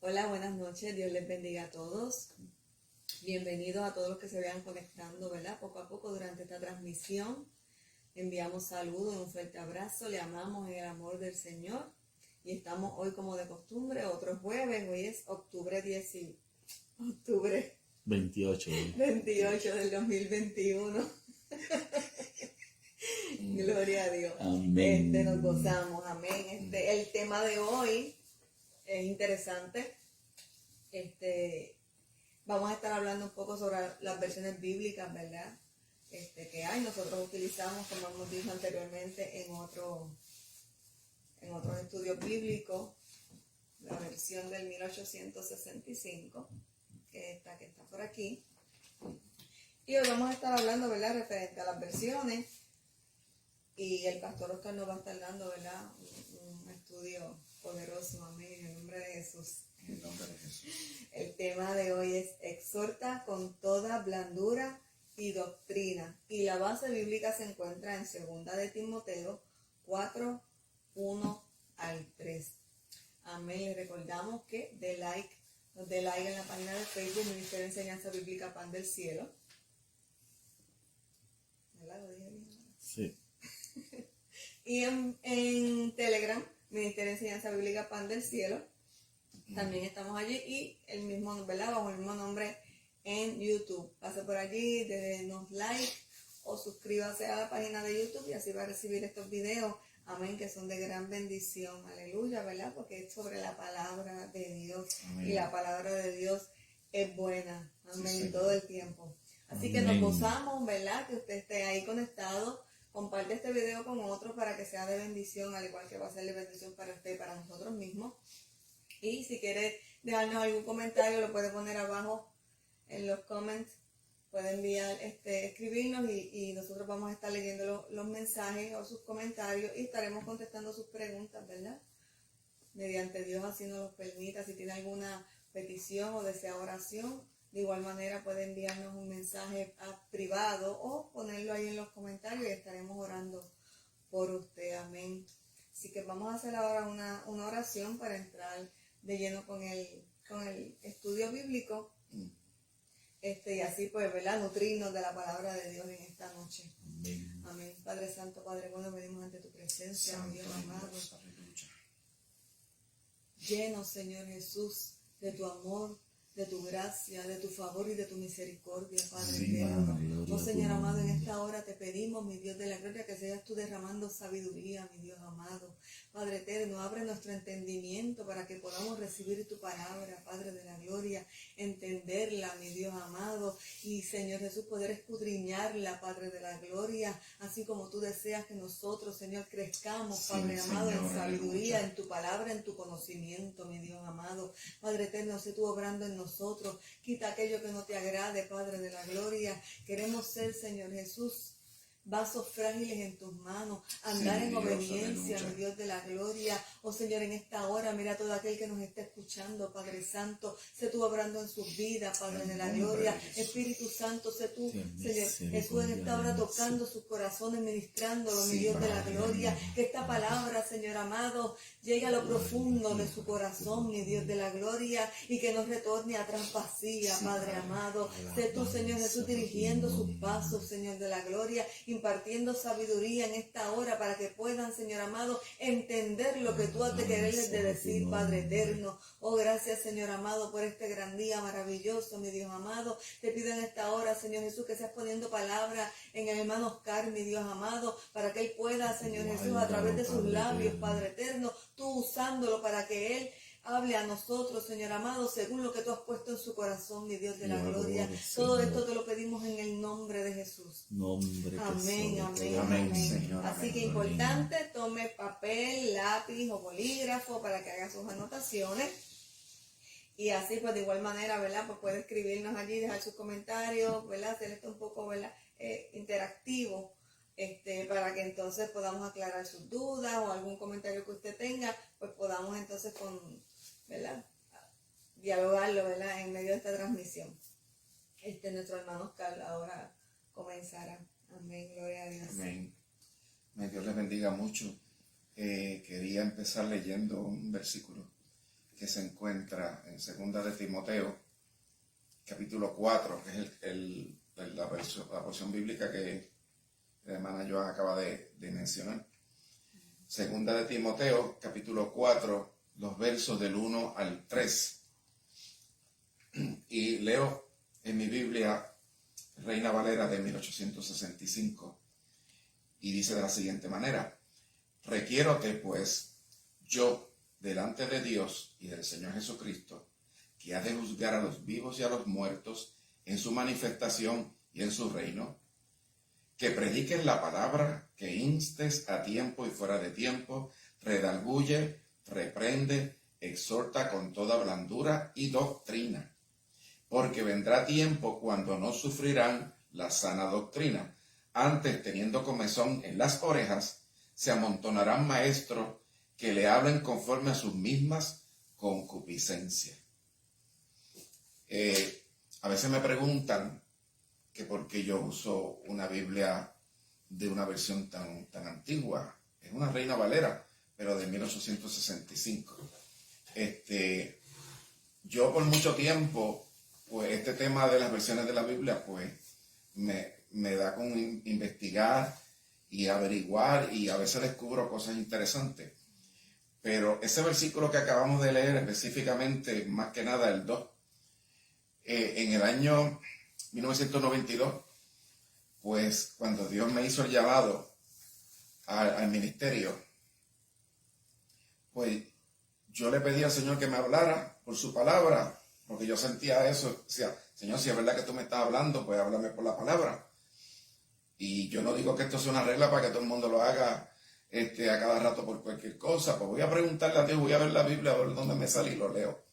Hola, buenas noches, Dios les bendiga a todos. Bienvenidos a todos los que se vean conectando, ¿verdad? Poco a poco durante esta transmisión. Enviamos saludos, un fuerte abrazo, le amamos en el amor del Señor. Y estamos hoy como de costumbre, otro jueves, hoy es octubre 28. 28 del 2021. Gloria a Dios. Amén. Nos gozamos, amén. El tema de hoy es interesante. Vamos a estar hablando un poco sobre las versiones bíblicas, ¿verdad? Que hay. Nosotros utilizamos, como hemos dicho anteriormente, en otros estudios bíblicos, la versión del 1865, que está por aquí. Y hoy vamos a estar hablando, ¿verdad?, referente a las versiones. Y el pastor Oscar nos va a estar dando, ¿verdad?, un estudio poderoso, amén, en el nombre de Jesús. En el nombre de Jesús. El tema de hoy es exhorta con toda blandura y doctrina. Y la base bíblica se encuentra en 2 de Timoteo 4, 1 al 3. Amén. Les recordamos que nos dé like en la página de Facebook, Ministerio de Enseñanza Bíblica Pan del Cielo. ¿Verdad? ¿Lo dije bien? Sí. Y en Telegram, Ministerio de Enseñanza Bíblica Pan del Cielo. También estamos allí y el mismo, ¿verdad?, bajo el mismo nombre en YouTube. Pase por allí, denos like o suscríbase a la página de YouTube y así va a recibir estos videos, amén, que son de gran bendición, aleluya, ¿verdad? Porque es sobre la palabra de Dios. Amén. Y la palabra de Dios es buena, amén, sí, todo el tiempo. Así que nos gozamos, ¿verdad?, que usted esté ahí conectado. Comparte este video con otros para que sea de bendición, al igual que va a ser de bendición para usted y para nosotros mismos. Y si quiere dejarnos algún comentario, lo puede poner abajo en los comments. Puede enviar, escribirnos y nosotros vamos a estar leyendo los mensajes o sus comentarios y estaremos contestando sus preguntas, ¿verdad? Mediante Dios así nos los permita. Si tiene alguna petición o desea oración, de igual manera puede enviarnos un mensaje privado o ponerlo ahí en los comentarios y estaremos orando por usted. Amén. Así que vamos a hacer ahora una oración para entrar de lleno con el estudio bíblico, y así pues, ¿verdad?, nutrirnos de la palabra de Dios en esta noche. Amén. Amén. Padre Santo, Padre bueno, venimos ante tu presencia, Santo, Dios amado. Lleno, Señor Jesús, de tu amor, de tu gracia, de tu favor y de tu misericordia, Padre eterno. Oh Señor amado, en esta hora te pedimos, mi Dios de la gloria, que seas tú derramando sabiduría, mi Dios amado. Padre eterno, abre nuestro entendimiento para que podamos recibir tu palabra, Padre de la gloria, entenderla, mi Dios amado, y Señor Jesús, poder escudriñarla, Padre de la gloria, así como tú deseas que nosotros, Señor, crezcamos, Padre sí, amado, Señor, en sabiduría, en tu palabra, en tu conocimiento, mi Dios amado. Padre eterno, sé tú obrando en nosotros, quita aquello que no te agrade, Padre de la gloria. Queremos ser, Señor Jesús, vasos frágiles en tus manos, andar en obediencia, mi Dios de la gloria. Oh Señor, en esta hora, mira a todo aquel que nos está escuchando, Padre Santo, sé tú obrando en sus vidas, Padre de la gloria. Espíritu Santo, sé tú, Señor Jesús, en esta hora tocando sus corazones, ministrándolo, mi Dios de la gloria. Que esta palabra, Señor amado, llegue a lo profundo de su corazón, mi Dios de la gloria, y que nos retorne atrás vacía, Padre amado. Sé tú, Señor Jesús, dirigiendo sus pasos, Señor de la gloria, impartiendo sabiduría en esta hora para que puedan, Señor amado, entender lo que tú has de quererles de decir, Padre eterno. Oh, gracias, Señor amado, por este gran día maravilloso, mi Dios amado. Te pido en esta hora, Señor Jesús, que seas poniendo palabra en el hermano Oscar, mi Dios amado, para que él pueda, Señor Jesús, a través de sus labios, Padre eterno, tú usándolo para que él hable a nosotros, Señor amado, según lo que tú has puesto en su corazón, mi Dios de la gloria. Todo esto te lo pedimos en el nombre de Jesús. Amén, amén, amén. Señor, así amén. que importante, tome papel, lápiz o bolígrafo para que haga sus anotaciones. Y así, pues de igual manera, ¿verdad? Pues puede escribirnos allí, dejar sus comentarios, ¿verdad? Hacer esto un poco, ¿verdad?, interactivo. Para que entonces podamos aclarar sus dudas o algún comentario que usted tenga, pues podamos entonces ¿verdad?, dialogarlo, ¿verdad?, en medio de esta transmisión. Nuestro hermano Oscar ahora comenzará. Amén, gloria a Dios. Amén. Dios les bendiga mucho. Quería empezar leyendo un versículo que se encuentra en 2 de Timoteo, capítulo 4, que es la porción bíblica que la hermana Joan acaba de mencionar. 2 de Timoteo, capítulo 4, los versos del 1 al 3. Y leo en mi Biblia Reina Valera de 1865, y dice de la siguiente manera: requiérote pues yo delante de Dios y del Señor Jesucristo, que ha de juzgar a los vivos y a los muertos en su manifestación y en su reino, que prediques la palabra, que instes a tiempo y fuera de tiempo, redarguye, reprende, exhorta con toda blandura y doctrina. Porque vendrá tiempo cuando no sufrirán la sana doctrina. Antes, teniendo comezón en las orejas, se amontonarán maestros que le hablen conforme a sus mismas concupiscencias. A veces me preguntan que por qué yo uso una Biblia de una versión tan antigua. Es una Reina Valera, pero de 1865. Yo por mucho tiempo, pues este tema de las versiones de la Biblia, pues me da con investigar y averiguar, y a veces descubro cosas interesantes. Pero ese versículo que acabamos de leer, específicamente, más que nada el 2, en el año 1992, pues cuando Dios me hizo el llamado al ministerio, pues yo le pedí al Señor que me hablara por su palabra, porque yo sentía eso. Decía, Señor, si es verdad que tú me estás hablando, pues háblame por la palabra. Y yo no digo que esto sea una regla para que todo el mundo lo haga a cada rato por cualquier cosa. Pues voy a preguntarle a Dios, voy a ver la Biblia, a ver dónde me sale y lo leo.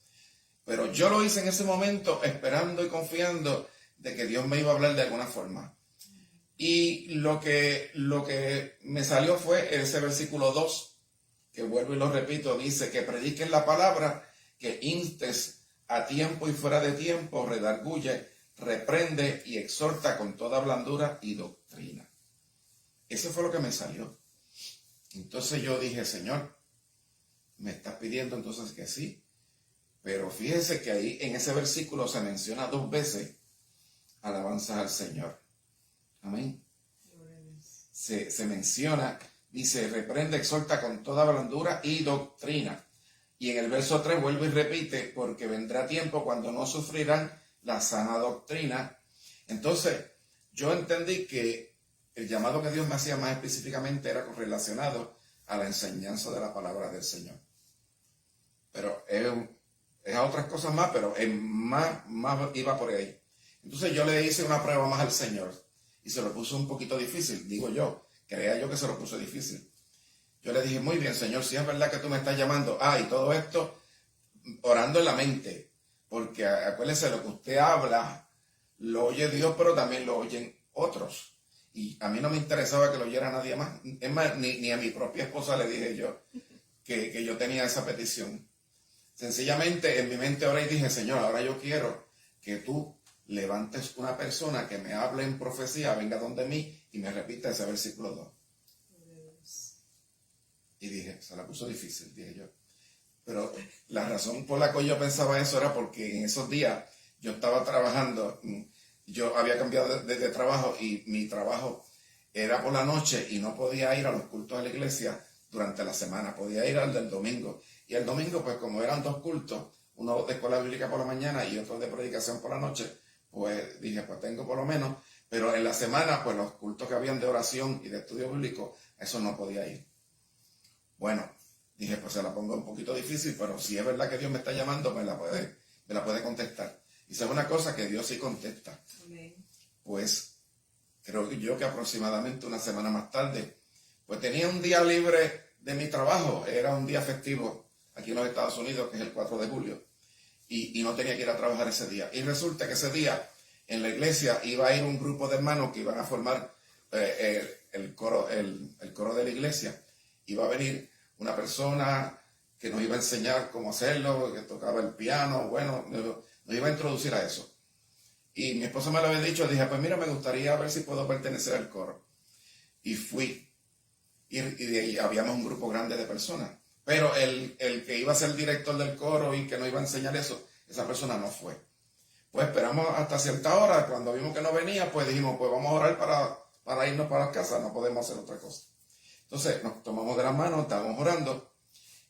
Pero yo lo hice en ese momento esperando y confiando de que Dios me iba a hablar de alguna forma. Y lo que me salió fue ese versículo 2, que vuelvo y lo repito, dice que prediquen la palabra, que instes a tiempo y fuera de tiempo, redarguye, reprende y exhorta con toda blandura y doctrina. Eso fue lo que me salió. Entonces yo dije, Señor, me estás pidiendo entonces que sí. Pero fíjese que ahí en ese versículo se menciona 2 veces alabanzas al Señor. Amén. Se menciona, dice, reprende, exhorta con toda blandura y doctrina. Y en el verso 3 vuelve y repite, porque vendrá tiempo cuando no sufrirán la sana doctrina. Entonces, yo entendí que el llamado que Dios me hacía más específicamente era correlacionado a la enseñanza de la palabra del Señor. Pero es a otras cosas más, pero más iba por ahí. Entonces yo le hice una prueba más al Señor y se lo puso un poquito difícil, digo yo, creía yo que se lo puso difícil. Yo le dije, muy bien, Señor, si es verdad que tú me estás llamando, y todo esto orando en la mente, porque acuérdense, lo que usted habla, lo oye Dios, pero también lo oyen otros. Y a mí no me interesaba que lo oyera nadie más. Es más, ni a mi propia esposa le dije yo que yo tenía esa petición. Sencillamente en mi mente oré y dije, Señor, ahora yo quiero que tú levantes una persona que me hable en profecía, venga donde mí y me repita ese versículo 2. Y dije, se la puso difícil, dije yo. Pero la razón por la cual yo pensaba eso era porque en esos días yo estaba trabajando, yo había cambiado de trabajo y mi trabajo era por la noche y no podía ir a los cultos de la iglesia durante la semana, podía ir al del domingo. Y el domingo, pues como eran 2 cultos, uno de escuela bíblica por la mañana y otro de predicación por la noche, pues dije, pues tengo por lo menos, pero en la semana, pues los cultos que habían de oración y de estudio bíblico, eso no podía ir. Bueno, dije, pues se la pongo un poquito difícil, pero si es verdad que Dios me está llamando, me la puede contestar. Y sabe una cosa, que Dios sí contesta. Amén. Pues creo yo que aproximadamente una semana más tarde, pues tenía un día libre de mi trabajo, era un día festivo aquí en los Estados Unidos, que es el 4 de julio, y no tenía que ir a trabajar ese día. Y resulta que ese día en la iglesia iba a ir un grupo de hermanos que iban a formar el coro de la iglesia. Iba a venir una persona que nos iba a enseñar cómo hacerlo, que tocaba el piano, bueno, nos iba a introducir a eso. Y mi esposa me lo había dicho, dije, pues mira, me gustaría ver si puedo pertenecer al coro. Y fui. Y de ahí habíamos un grupo grande de personas. Pero el que iba a ser director del coro y que nos iba a enseñar eso, esa persona no fue. Pues esperamos hasta cierta hora, cuando vimos que no venía, pues dijimos, pues vamos a orar para irnos para la casa, no podemos hacer otra cosa. Entonces nos tomamos de las manos, estábamos orando,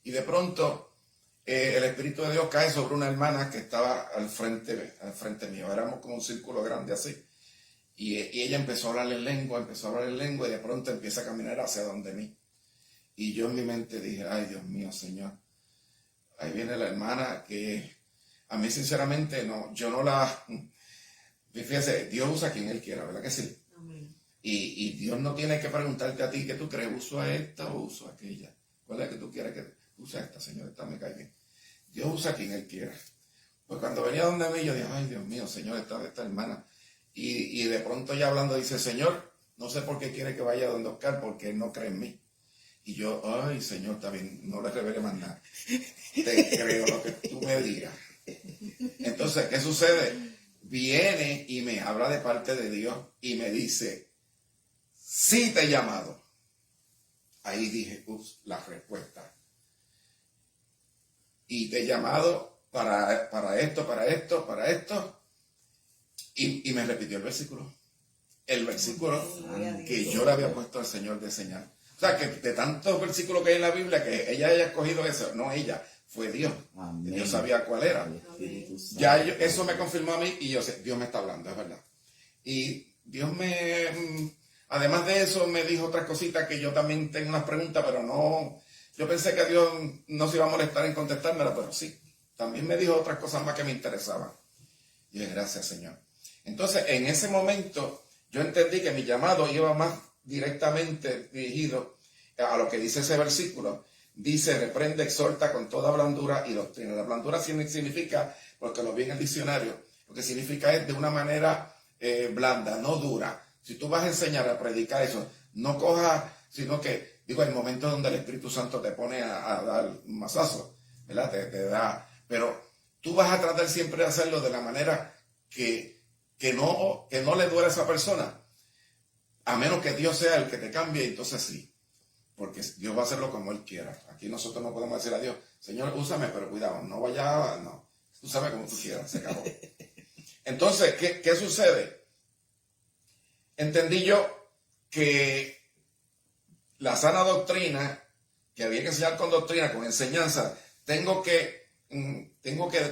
y de pronto el Espíritu de Dios cae sobre una hermana que estaba al frente mío. Éramos como un círculo grande así. Y ella empezó a hablar en lengua, y de pronto empieza a caminar hacia donde mí. Y yo en mi mente dije, ay Dios mío, Señor, ahí viene la hermana que a mí sinceramente no, yo no la... Fíjese, Dios usa a quien Él quiera, ¿verdad que sí? Amén. Y Dios no tiene que preguntarte a ti, ¿qué tú crees? ¿Uso a esta o uso a aquella? ¿Cuál es la que tú quieres que use a esta, Señor? Esta me cae bien. Dios usa a quien Él quiera. Pues cuando venía donde mí, yo dije, ay Dios mío, Señor, esta hermana. Y de pronto ya hablando dice, Señor, no sé por qué quiere que vaya donde Oscar, porque Él no cree en mí. Y yo, ay Señor, está bien, no le revele más nada. Te creo lo que tú me digas. Entonces, ¿qué sucede? Viene y me habla de parte de Dios y me dice, sí te he llamado. Ahí dije, ups, la respuesta. Y te he llamado para esto. Y me repitió el versículo. El versículo que yo le había puesto al Señor de señal. O sea, que de tantos versículos que hay en la Biblia, que ella haya escogido eso, no ella, fue Dios. Amén. Dios sabía cuál era. Espíritu Santo. Ya eso me confirmó a mí y yo sé, Dios me está hablando, es verdad. Y Dios además de eso, me dijo otras cositas que yo también tengo unas preguntas, pero no, yo pensé que Dios no se iba a molestar en contestármela, pero sí. También me dijo otras cosas más que me interesaban. Y dije, gracias, Señor. Entonces, en ese momento, yo entendí que mi llamado iba más directamente dirigido a lo que dice ese versículo. Dice, reprende, exhorta con toda blandura y doctrina. La blandura significa, porque lo vi en el diccionario, lo que significa es de una manera blanda, no dura. Si tú vas a enseñar a predicar eso, no cojas, sino que, digo, hay momentos donde el Espíritu Santo te pone a dar un mazazo, ¿verdad? Te da, pero tú vas a tratar siempre de hacerlo de la manera que no le duele a esa persona, a menos que Dios sea el que te cambie, entonces sí, porque Dios va a hacerlo como Él quiera. Aquí nosotros no podemos decir a Dios, Señor, úsame, pero cuidado, no vaya, no, úsame como tú quieras, se acabó. Entonces, ¿qué sucede? Entendí yo que la sana doctrina, que había que enseñar con doctrina, con enseñanza, tengo que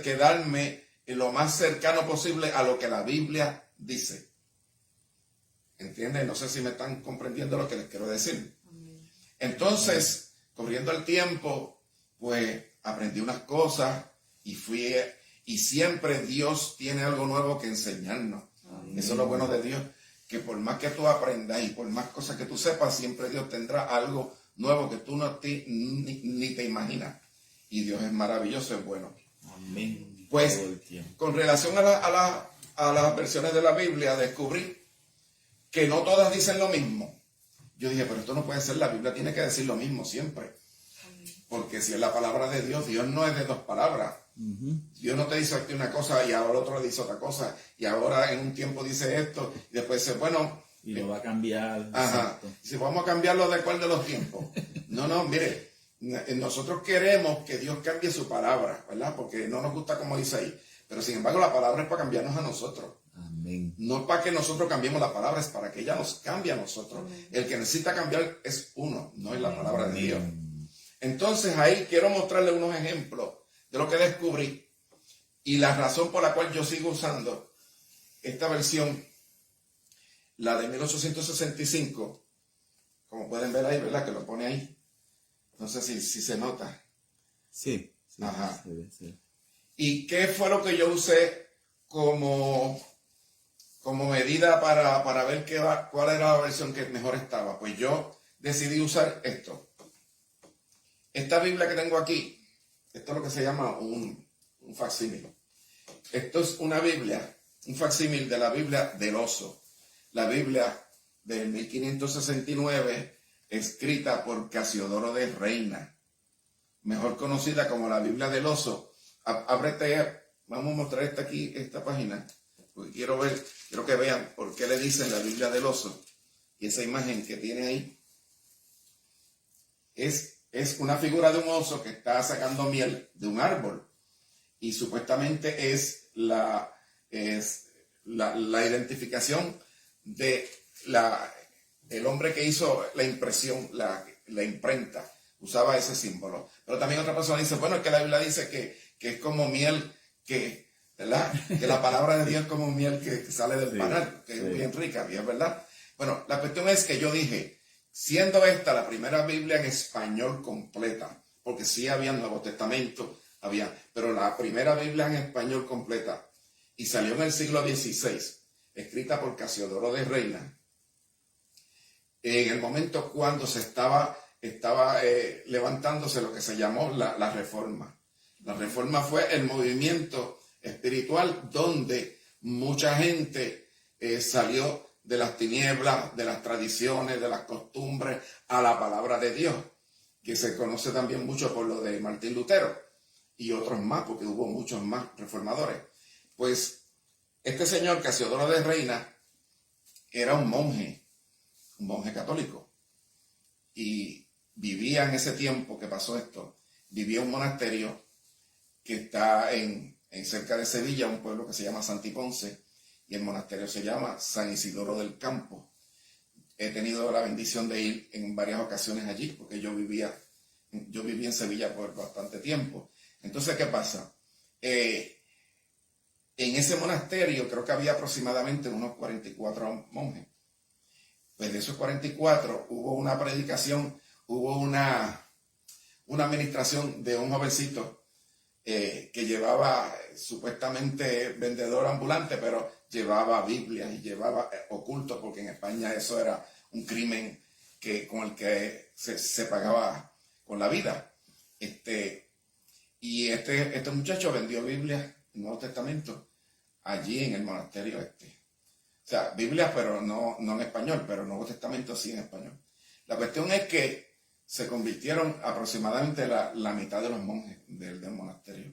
quedarme lo más cercano posible a lo que la Biblia dice. ¿Entienden? No sé si me están comprendiendo lo que les quiero decir. Entonces, corriendo el tiempo, pues aprendí unas cosas y siempre Dios tiene algo nuevo que enseñarnos. Amén. Eso es lo bueno de Dios, que por más que tú aprendas y por más cosas que tú sepas, siempre Dios tendrá algo nuevo que tú ni te imaginas. Y Dios es maravilloso, es bueno. Amén. Pues, con relación a las versiones de la Biblia, descubrí que no todas dicen lo mismo. Yo dije, pero esto no puede ser, la Biblia tiene que decir lo mismo siempre. Porque si es la palabra de Dios, Dios no es de dos palabras. Dios no te dice aquí una cosa y ahora el otro dice otra cosa. Y ahora en un tiempo dice esto y después dice, bueno... Y lo va a cambiar. Ajá. Si vamos a cambiarlo de acuerdo a los tiempos. No, mire, nosotros queremos que Dios cambie su palabra, ¿verdad? Porque no nos gusta como dice ahí. Pero sin embargo la palabra es para cambiarnos a nosotros. Amén. No es para que nosotros cambiemos la palabra, es para que ella nos cambie a nosotros. Amén. El que necesita cambiar es uno, no es la palabra de Dios. Entonces ahí quiero mostrarle unos ejemplos de lo que descubrí y la razón por la cual yo sigo usando esta versión, la de 1865, como pueden ver ahí, ¿verdad? Que lo pone ahí. No sé si se nota. Sí. Ajá. Sí. ¿Y qué fue lo que yo usé como medida para ver cuál era la versión que mejor estaba? Pues yo decidí usar esto. Esta Biblia que tengo aquí, esto es lo que se llama un facsímil. Esto es una Biblia, un facsímil de la Biblia del Oso. La Biblia del 1569, escrita por Casiodoro de Reina, mejor conocida como la Biblia del Oso. Ábrete, vamos a mostrar esta página, porque quiero que vean por qué le dicen la Biblia del Oso. Y esa imagen que tiene ahí es es una figura de un oso que está sacando miel de un árbol. Y supuestamente es la identificación de el hombre que hizo la impresión, la imprenta, usaba ese símbolo. Pero también otra persona dice, bueno, es que la Biblia dice que es como miel, ¿verdad? Que la palabra de Dios es como miel que sale del panal, que es bien rica, ¿es verdad? Bueno, la cuestión es que yo dije, siendo esta la primera Biblia en español completa, porque sí había Nuevo Testamento, pero la primera Biblia en español completa, y salió en el siglo XVI, escrita por Casiodoro de Reina, en el momento cuando se estaba levantándose lo que se llamó la Reforma. La Reforma fue el movimiento espiritual donde mucha gente salió de las tinieblas, de las tradiciones, de las costumbres, a la palabra de Dios, que se conoce también mucho por lo de Martín Lutero y otros más, porque hubo muchos más reformadores. Pues este señor Casiodoro de Reina era un monje católico, y vivía en ese tiempo que pasó esto, vivía en un monasterio que está en cerca de Sevilla, un pueblo que se llama Santiponce, y el monasterio se llama San Isidoro del Campo. He tenido la bendición de ir en varias ocasiones allí, porque yo viví en Sevilla por bastante tiempo. Entonces, ¿qué pasa? En ese monasterio creo que había aproximadamente unos 44 monjes. Pues de esos 44 hubo una predicación, hubo una administración de un jovencito que llevaba, supuestamente vendedor ambulante, pero llevaba Biblias y llevaba ocultos, porque en España eso era un crimen con el que se pagaba con la vida. Y este muchacho vendió Biblias, el Nuevo Testamento, allí en el monasterio O sea, Biblias, pero no en español, pero el Nuevo Testamento sí en español. La cuestión es que se convirtieron aproximadamente la mitad de los monjes del monasterio.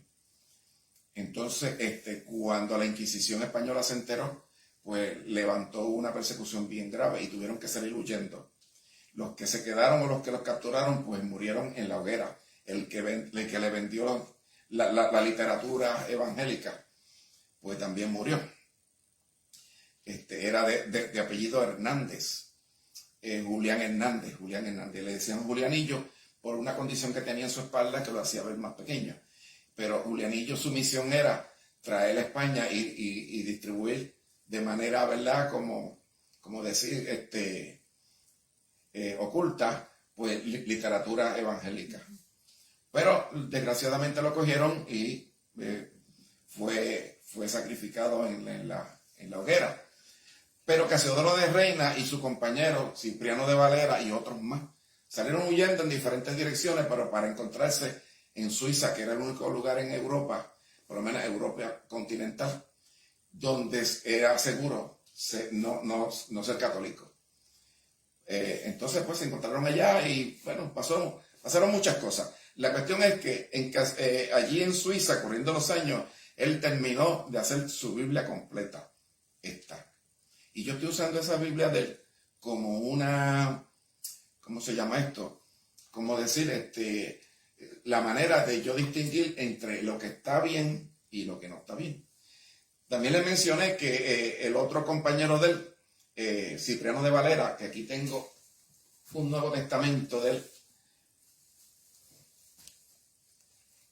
Entonces, cuando la Inquisición española se enteró, pues levantó una persecución bien grave y tuvieron que salir huyendo. Los que se quedaron o los que los capturaron, pues murieron en la hoguera. El que le vendió la literatura evangélica, pues también murió. Era de apellido Hernández, Julián Hernández, le decían Julianillo por una condición que tenía en su espalda que lo hacía ver más pequeño, pero Julianillo, su misión era traer a España y distribuir de manera, ¿verdad?, como decir, oculta, pues literatura evangélica. Pero desgraciadamente lo cogieron y fue sacrificado en la hoguera. Pero Casiodoro de Reina y su compañero Cipriano de Valera y otros más salieron huyendo en diferentes direcciones, pero para encontrarse en Suiza, que era el único lugar en Europa, por lo menos Europa continental, donde era seguro no ser católico. Entonces pues se encontraron allá y bueno, pasaron muchas cosas. La cuestión es que allí en Suiza, corriendo los años, él terminó de hacer su Biblia completa, Y yo estoy usando esa Biblia de él como una, ¿cómo se llama esto? Como decir, la manera de yo distinguir entre lo que está bien y lo que no está bien. También le mencioné que el otro compañero de él, Cipriano de Valera, que aquí tengo un Nuevo Testamento de él,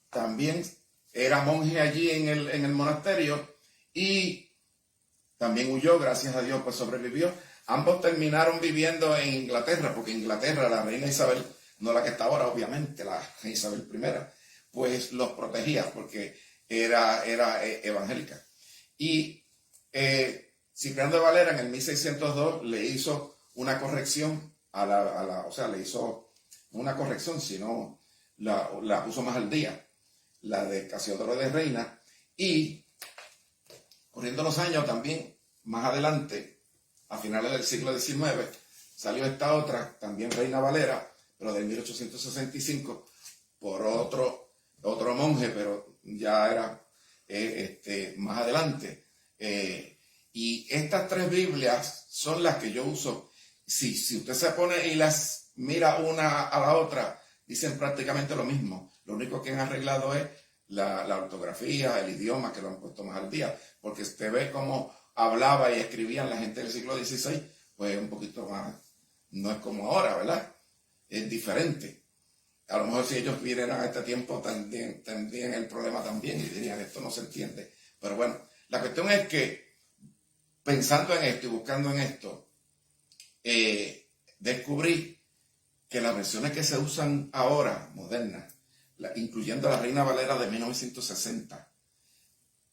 también era monje allí en el monasterio y también huyó, gracias a Dios, pues sobrevivió. Ambos terminaron viviendo en Inglaterra, porque Inglaterra, la reina Isabel, no la que está ahora, obviamente, la reina Isabel I, pues los protegía, porque era evangélica. Y Cipriano de Valera en el 1602 le hizo una corrección o sea, le hizo una corrección, sino la puso más al día, la de Casiodoro de Reina, y corriendo los años también, más adelante, a finales del siglo XIX, salió esta otra, también Reina Valera, pero del 1865, por otro monje, pero ya era más adelante. Y estas tres Biblias son las que yo uso. Si usted se pone y las mira una a la otra, dicen prácticamente lo mismo. Lo único que han arreglado es la ortografía, el idioma, que lo han puesto más al día. Porque usted ve cómo hablaba y escribían la gente del siglo XVI, pues un poquito más, no es como ahora, ¿verdad? Es diferente. A lo mejor si ellos vinieran a este tiempo tendrían el problema también y dirían, esto no se entiende. Pero bueno, la cuestión es que pensando en esto y buscando en esto, descubrí que las versiones que se usan ahora, modernas, incluyendo la Reina Valera de 1960,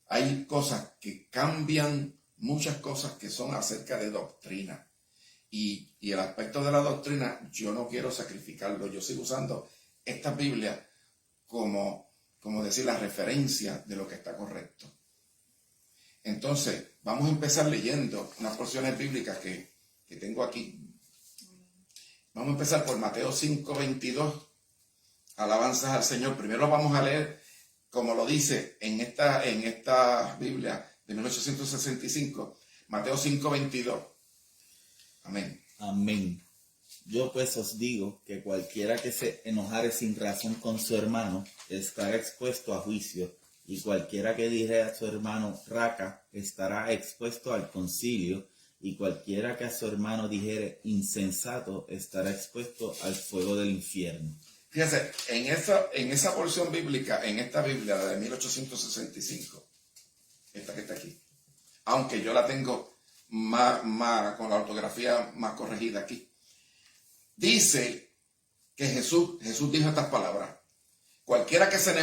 hay cosas que cambian, muchas cosas que son acerca de doctrina. Y el aspecto de la doctrina, yo no quiero sacrificarlo. Yo sigo usando esta Biblia como decir, la referencia de lo que está correcto. Entonces, vamos a empezar leyendo unas porciones bíblicas que tengo aquí. Vamos a empezar por Mateo 5:22. Alabanzas al Señor. Primero vamos a leer, como lo dice en esta Biblia de 1865, Mateo 5:22. Amén. Amén. Yo pues os digo que cualquiera que se enojare sin razón con su hermano estará expuesto a juicio, y cualquiera que dijere a su hermano raca estará expuesto al concilio, y cualquiera que a su hermano dijere insensato estará expuesto al fuego del infierno. Fíjense, en esa porción bíblica, en esta Biblia de 1865, esta que está aquí, aunque yo la tengo más con la ortografía más corregida aquí, dice que Jesús dijo estas palabras: cualquiera que se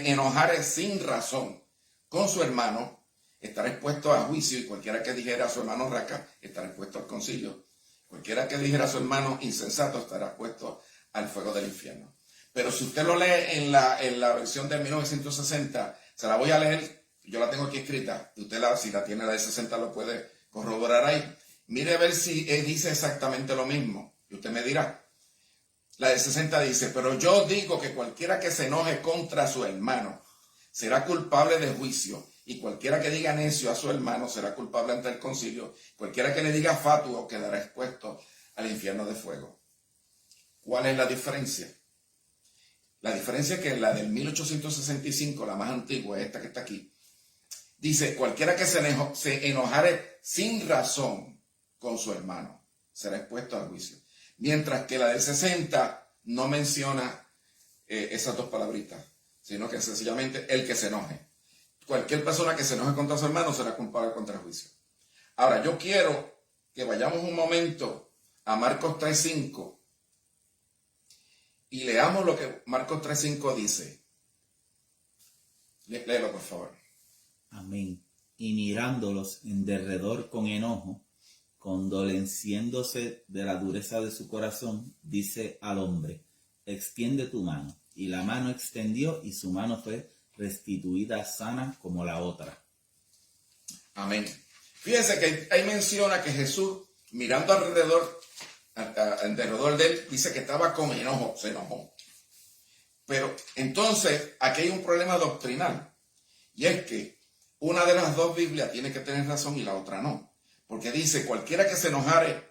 enojare sin razón con su hermano estará expuesto a juicio, y cualquiera que dijera a su hermano raca estará expuesto al concilio. Cualquiera que dijera a su hermano insensato estará expuesto al fuego del infierno. Pero si usted lo lee en la versión de 1960, se la voy a leer, yo la tengo aquí escrita, usted si la tiene la de 60 lo puede corroborar ahí. Mire a ver si dice exactamente lo mismo, y usted me dirá. La de 60 dice: pero yo digo que cualquiera que se enoje contra su hermano será culpable de juicio, y cualquiera que diga necio a su hermano será culpable ante el concilio. Cualquiera que le diga fatuo quedará expuesto al infierno de fuego. ¿Cuál es la diferencia? La diferencia es que la del 1865, la más antigua, esta que está aquí, dice: cualquiera que se enojare sin razón con su hermano será expuesto al juicio. Mientras que la del 60 no menciona esas dos palabritas, sino que sencillamente el que se enoje. Cualquier persona que se enoje contra su hermano será culpable contra el juicio. Ahora, yo quiero que vayamos un momento a Marcos 3:5 y leamos lo que Marcos 3:5 dice. Léelo, por favor. Amén. Y mirándolos en derredor con enojo, condolenciéndose de la dureza de su corazón, dice al hombre: extiende tu mano. Y la mano extendió, y su mano fue restituida sana como la otra. Amén. Fíjense que ahí menciona que Jesús, mirando alrededor de él, dice que estaba con enojo, se enojó. Pero entonces aquí hay un problema doctrinal, y es que una de las dos Biblias tiene que tener razón y la otra no, porque dice: cualquiera que se enojare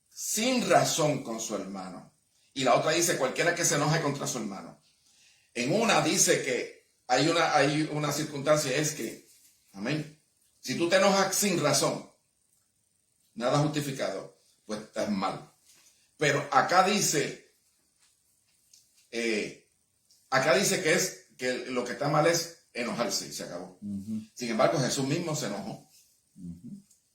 sin razón con su hermano, y la otra dice: cualquiera que se enoje contra su hermano. En una dice que hay una circunstancia, es que, amén, si tú te enojas sin razón, nada justificado, pues estás mal. Pero acá dice que lo que está mal es enojarse, y se acabó. Sin embargo, Jesús mismo se enojó.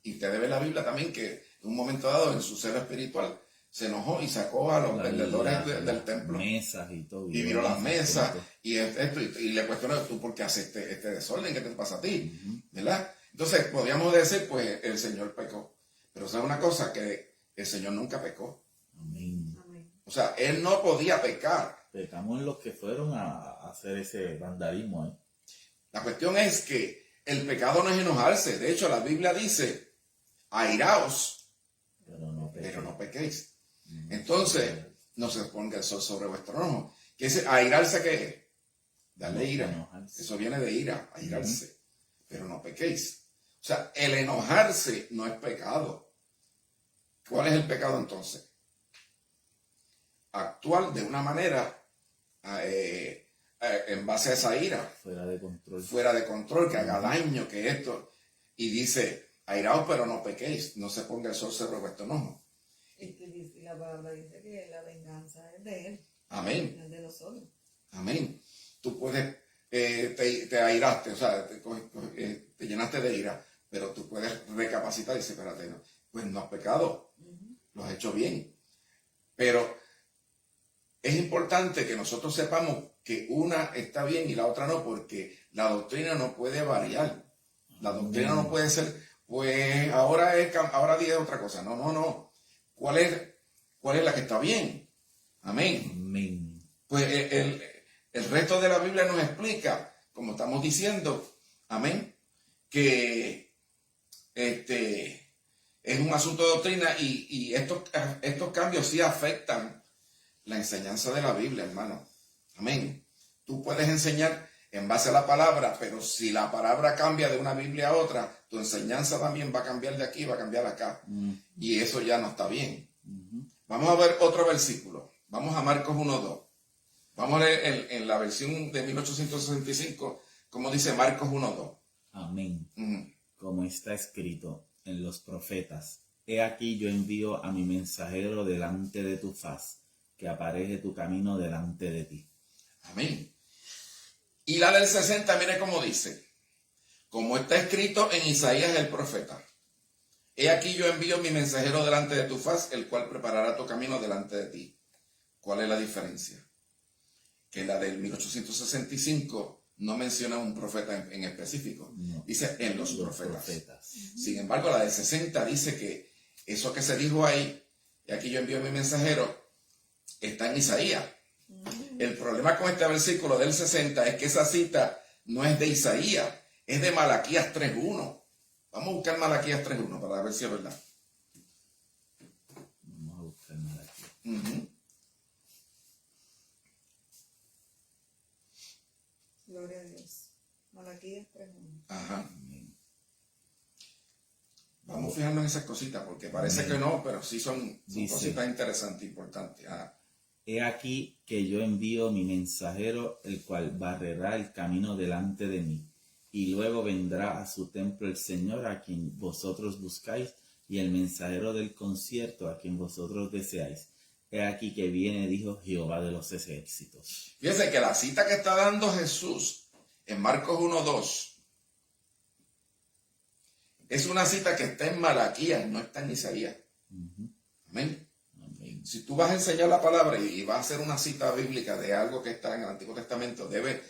Y usted ve en la Biblia también que en un momento dado, en su ser espiritual, se enojó y sacó a los vendedores del templo. Mesas y todo. Y miró las mesas y le cuestionó: ¿tú por qué haces este desorden? ¿Qué te pasa a ti? ¿Verdad? Entonces, podríamos decir, pues, el Señor pecó. Pero ¿sabe una cosa? Que el Señor nunca pecó. Amén. O sea, Él no podía pecar. Pecamos en los que fueron a hacer ese vandalismo, ¿eh? La cuestión es que el pecado no es enojarse. De hecho, la Biblia dice: airaos, pero no pequéis. Entonces, no se ponga el sol sobre vuestro enojo. ¿Qué es airarse? ¿Qué es? Darle ira. Eso viene de ira, airarse. Pero no pequéis. O sea, el enojarse no es pecado. ¿Cuál es el pecado entonces? Actuar de una manera en base a esa ira, Fuera de control. fuera de control, que haga daño, que esto. Y dice, airaos pero no pequéis, no se ponga el sol sobre vuestro enojo. Y la palabra dice que la venganza es de Él, Amén, no es de nosotros. amén. Tú puedes, te airaste, o sea, te llenaste de ira, pero tú puedes recapacitar y decir, espérate, no, pues no has pecado, lo has hecho bien. Pero es importante que nosotros sepamos que una está bien y la otra no, porque la doctrina no puede variar. La doctrina no puede ser, pues ahora día es otra cosa. No, no, no. ¿Cuál es la que está bien? Amén. Amén. Pues el resto de la Biblia nos explica, como estamos diciendo, amén, que es un asunto de doctrina y estos cambios sí afectan la enseñanza de la Biblia, hermano. Amén. Tú puedes enseñar en base a la palabra, pero si la palabra cambia de una Biblia a otra, tu enseñanza también va a cambiar de aquí, va a cambiar acá. Y eso ya no está bien. Vamos a ver otro versículo. Vamos a Marcos 1:2. Vamos a leer en la versión de 1865, como dice Marcos 1:2. Amén. Como está escrito en los profetas, he aquí yo envío a mi mensajero delante de tu faz, que apareje tu camino delante de ti. Amén. Y la del 60, mire cómo dice, como está escrito en Isaías el profeta, he aquí yo envío mi mensajero delante de tu faz, el cual preparará tu camino delante de ti. ¿Cuál es la diferencia? Que la del 1865 no menciona un profeta en específico, No. dice en los profetas. Sin embargo, la del 60 dice que eso que se dijo ahí, y aquí yo envío mi mensajero, está en Isaías. El problema con este versículo del 60 es que esa cita no es de Isaías, es de Malaquías 3:1. Vamos a buscar Malaquías 3:1 para ver si es verdad. Vamos a buscar Malaquías. Gloria a Dios. Malaquías 3:1. Ajá. Vamos fijando en esas cositas, porque parece que no, pero sí son Dice, cositas interesantes, importantes. Ajá. He aquí que yo envío mi mensajero, el cual barrerá el camino delante de mí, y luego vendrá a su templo el Señor a quien vosotros buscáis, y el mensajero del concierto a quien vosotros deseáis. He aquí que viene, dijo Jehová de los ejércitos. Fíjense que la cita que está dando Jesús en Marcos 1:2 es una cita que está en Malaquías, no está en Isaías. Amén. Amén. Si tú vas a enseñar la palabra y vas a hacer una cita bíblica de algo que está en el Antiguo Testamento, debe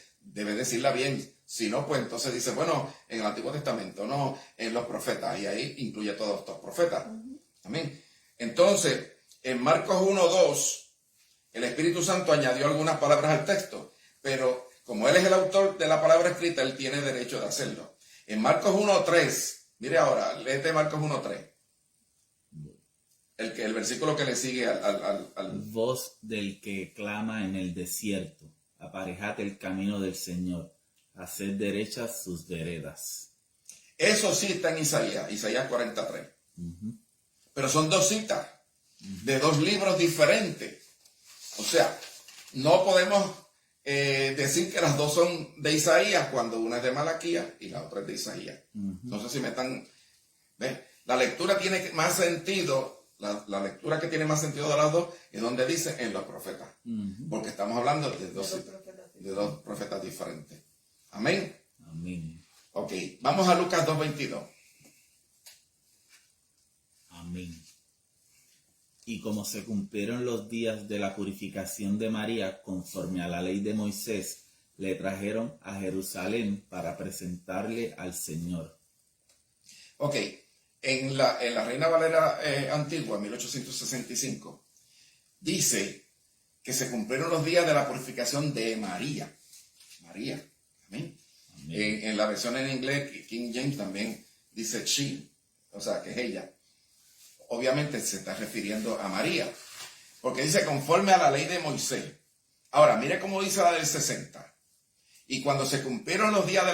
decirla bien. Si no, pues entonces dice, bueno, en el Antiguo Testamento, no, en los profetas. Y ahí incluye todos estos profetas. Amén. Entonces, en Marcos 1:2, el Espíritu Santo añadió algunas palabras al texto, pero como Él es el autor de la palabra escrita, Él tiene derecho de hacerlo. En Marcos 1:3, mire ahora, léete Marcos 1:3. El versículo que le sigue al... Voz del que clama en el desierto, aparejad el camino del Señor, haced derechas sus veredas. Eso sí está en Isaías 43. Pero son dos citas de dos libros diferentes. O sea, no podemos decir que las dos son de Isaías cuando una es de Malaquías y la otra es de Isaías. No sé si me están... ¿Ves? La lectura tiene más sentido, la lectura que tiene más sentido de las dos es donde dice en los profetas. Porque estamos hablando de dos profetas diferentes. Amén. Amén. Ok, vamos a Lucas 2:22. Amén. Y como se cumplieron los días de la purificación de María conforme a la ley de Moisés, le trajeron a Jerusalén para presentarle al Señor. Ok, en la Reina Valera antigua, 1865, dice que se cumplieron los días de la purificación de María. María, amén. En la versión en inglés, King James también dice she, o sea, que es ella. Obviamente se está refiriendo a María, porque dice conforme a la ley de Moisés. Ahora, mire cómo dice la del 60. Y cuando se cumplieron los días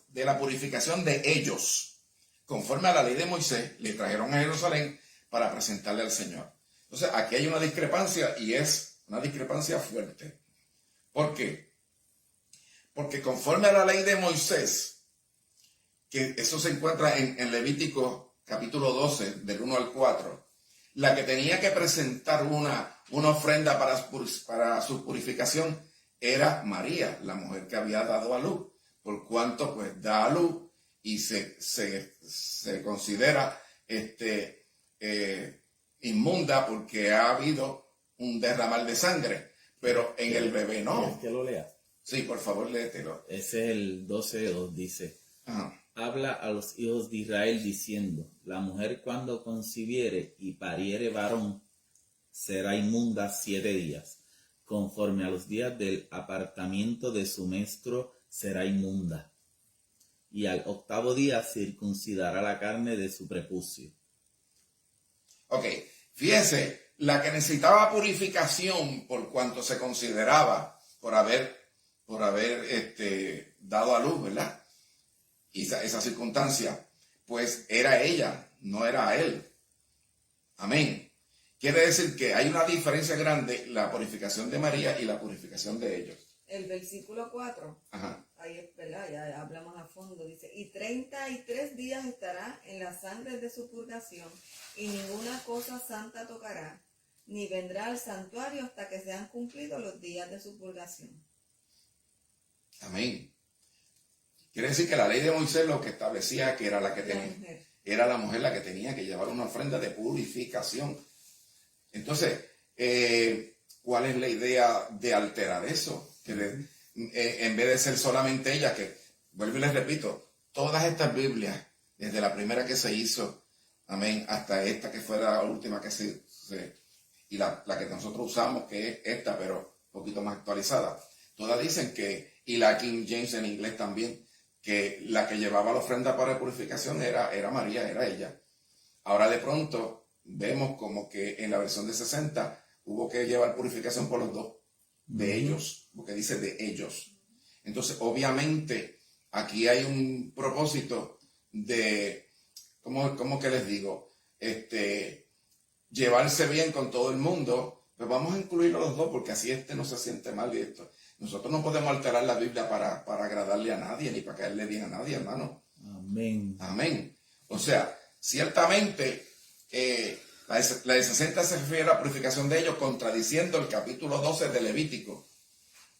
de la purificación de ellos, conforme a la ley de Moisés, le trajeron a Jerusalén para presentarle al Señor. Entonces, aquí hay una discrepancia y es una discrepancia fuerte. ¿Por qué? Porque conforme a la ley de Moisés, que eso se encuentra en Levítico capítulo 12, del 1 al 4, la que tenía que presentar una ofrenda para su purificación era María, la mujer que había dado a luz, por cuanto pues da a luz y se considera inmunda porque ha habido un derramar de sangre, pero en el bebé no. ¿Quieres que lo lea? Sí, por favor, léetelo. Ese es el 12:2, dice: Ajá. habla a los hijos de Israel diciendo: la mujer cuando concibiere y pariere varón será inmunda 7 días, conforme a los días del apartamiento de su menstruo será inmunda, y al 8º día circuncidará la carne de su prepucio. Ok, fíjese, la que necesitaba purificación por cuanto se consideraba por haber dado a luz, ¿verdad? Y esa circunstancia, pues era ella, no era él. Amén. Quiere decir que hay una diferencia grande, la purificación de María y la purificación de ellos. El versículo 4, Ajá. ahí es verdad, ya hablamos a fondo, dice: y 33 días estará en la sangre de su purgación, y ninguna cosa santa tocará, ni vendrá al santuario hasta que sean cumplidos los días de su purgación. Amén. Quiere decir que la ley de Moisés lo que establecía que era la que tenía, era la mujer la que tenía que llevar una ofrenda de purificación. Entonces, ¿cuál es la idea de alterar eso? Que en vez de ser solamente ella, que vuelvo y les repito, todas estas Biblias, desde la primera que se hizo, amén, hasta esta que fue la última que y la que nosotros usamos, que es esta, pero un poquito más actualizada, todas dicen que, y la King James en inglés también, que la que llevaba la ofrenda para purificación era María, era ella. Ahora de pronto vemos como que en la versión de 60 hubo que llevar purificación por los dos, de ellos, porque dice de ellos. Entonces, obviamente, aquí hay un propósito de, ¿cómo que les digo? Llevarse bien con todo el mundo, pues vamos a incluirlo los dos, porque así no se siente mal y esto. Nosotros no podemos alterar la Biblia para agradarle a nadie, ni para caerle bien a nadie, hermano. Amén. Amén. O sea, ciertamente, la de 60 se refiere a la purificación de ellos, contradiciendo el capítulo 12 de Levítico.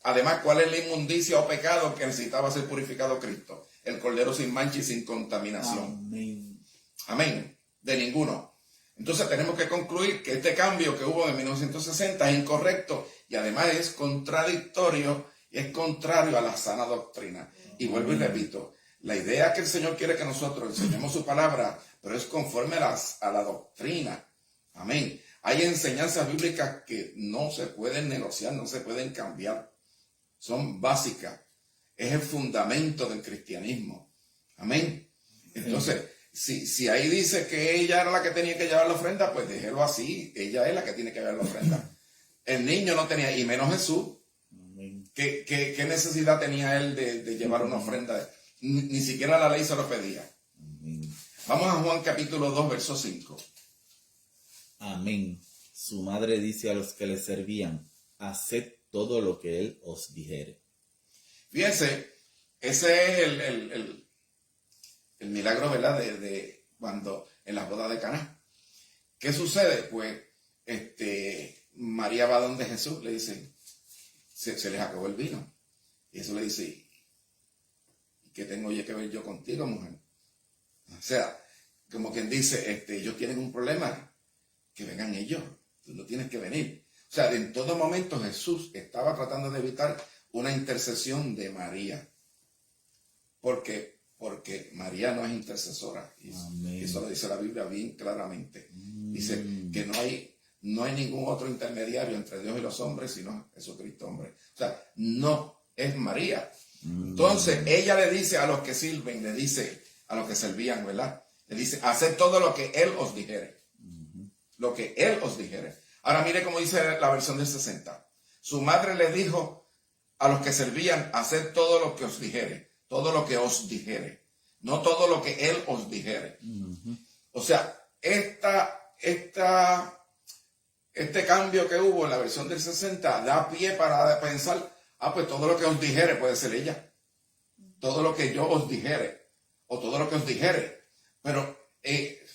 Además, ¿cuál es la inmundicia o pecado que necesitaba ser purificado Cristo? El cordero sin mancha y sin contaminación. Amén. Amén. De ninguno. Entonces tenemos que concluir que este cambio que hubo en 1960 es incorrecto y además es contradictorio y es contrario a la sana doctrina. Y vuelvo y repito, la idea que el Señor quiere que nosotros enseñemos su palabra, pero es conforme a la doctrina. Amén. Hay enseñanzas bíblicas que no se pueden negociar, no se pueden cambiar. Son básicas. Es el fundamento del cristianismo. Amén. Entonces, si ahí dice que ella era la que tenía que llevar la ofrenda, pues déjelo así. Ella es la que tiene que llevar la ofrenda. El niño no tenía, y menos Jesús. ¿Qué necesidad tenía él de llevar una ofrenda? Ni siquiera la ley se lo pedía. Vamos a Juan capítulo 2, verso 5. Amén. Su madre dice a los que le servían: haced todo lo que él os dijere. Fíjense, ese es el milagro, ¿verdad? De cuando en las bodas de Caná. ¿Qué sucede? Pues María va donde Jesús, le dice, se les acabó el vino. Y Jesús le dice, ¿qué tengo yo que ver yo contigo, mujer? O sea, como quien dice, ellos tienen un problema, que vengan ellos, tú no tienes que venir. O sea, en todo momento Jesús estaba tratando de evitar una intercesión de María. Porque María no es intercesora. Y eso lo dice la Biblia bien claramente. Dice que no hay ningún otro intermediario entre Dios y los hombres, sino Jesucristo hombre. O sea, no es María. Entonces, ella le dice a los que sirven, le dice a los que servían, ¿verdad? Le dice, haced todo lo que Él os dijere. Lo que Él os dijere. Ahora mire cómo dice la versión del 60. Su madre le dijo a los que servían, haced todo lo que os dijere. Todo lo que os dijere. No todo lo que Él os dijere. O sea, este cambio que hubo en la versión del 60 da pie para pensar pues todo lo que os dijere puede ser ella. Todo lo que yo os dijere, o todo lo que os dijere. Pero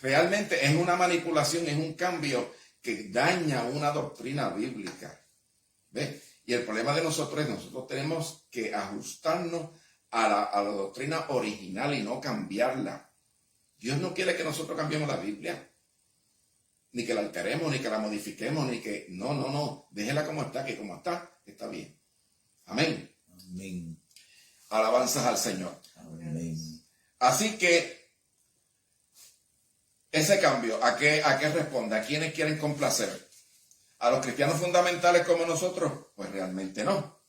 realmente es una manipulación, es un cambio que daña una doctrina bíblica. ¿Ves? Y el problema de nosotros es nosotros tenemos que ajustarnos a la doctrina original y no cambiarla. Dios no quiere que nosotros cambiemos la Biblia, ni que la alteremos, ni que la modifiquemos, ni que... No. Déjela como está, que como está bien. Amén. Amén. Alabanzas al Señor. Amén. Así que ese cambio, ¿a qué responde? ¿A quiénes quieren complacer? ¿A los cristianos fundamentales como nosotros? Pues realmente no.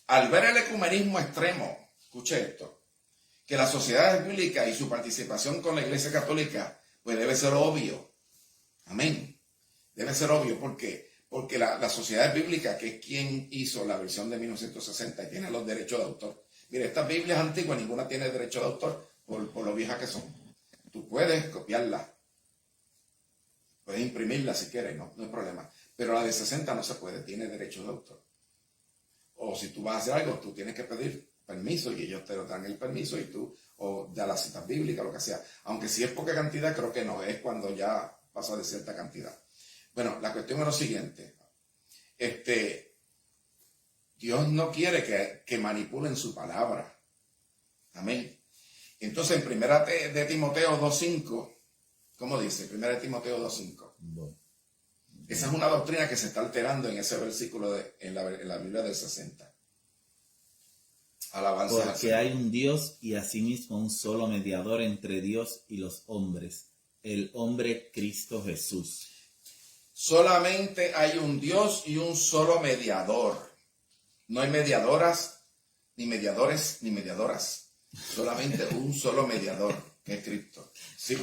Al ver el ecumenismo extremo, escuche esto, que la sociedad bíblica y su participación con la Iglesia Católica, pues debe ser obvio. Amén. Debe ser obvio. ¿Por qué? Porque la sociedad bíblica, que es quien hizo la versión de 1960 y tiene los derechos de autor. Mire, estas Biblias antiguas, ninguna tiene derecho de autor por lo viejas que son. Tú puedes copiarla. Puedes imprimirla si quieres, no hay problema. Pero la de 60 no se puede, tiene derecho de autor. O si tú vas a hacer algo, tú tienes que pedir permiso y ellos te lo dan el permiso y tú, o ya las citas bíblicas, lo que sea. Aunque si es poca cantidad, creo que no, es cuando ya pasa de cierta cantidad. Bueno, la cuestión es lo siguiente. Dios no quiere que manipulen su palabra. Amén. Entonces, en 1 de Timoteo 2.5, ¿cómo dice? 1 de Timoteo 2.5. Bueno. Esa es una doctrina que se está alterando en ese versículo en la Biblia del 60. Alabanza al Porque Señor. hay un Dios y asimismo un solo mediador entre Dios y los hombres, el hombre Cristo Jesús. Solamente hay un Dios y un solo mediador. No hay mediadoras, ni mediadores, ni mediadoras. Solamente un solo mediador, que es Cristo. Sí,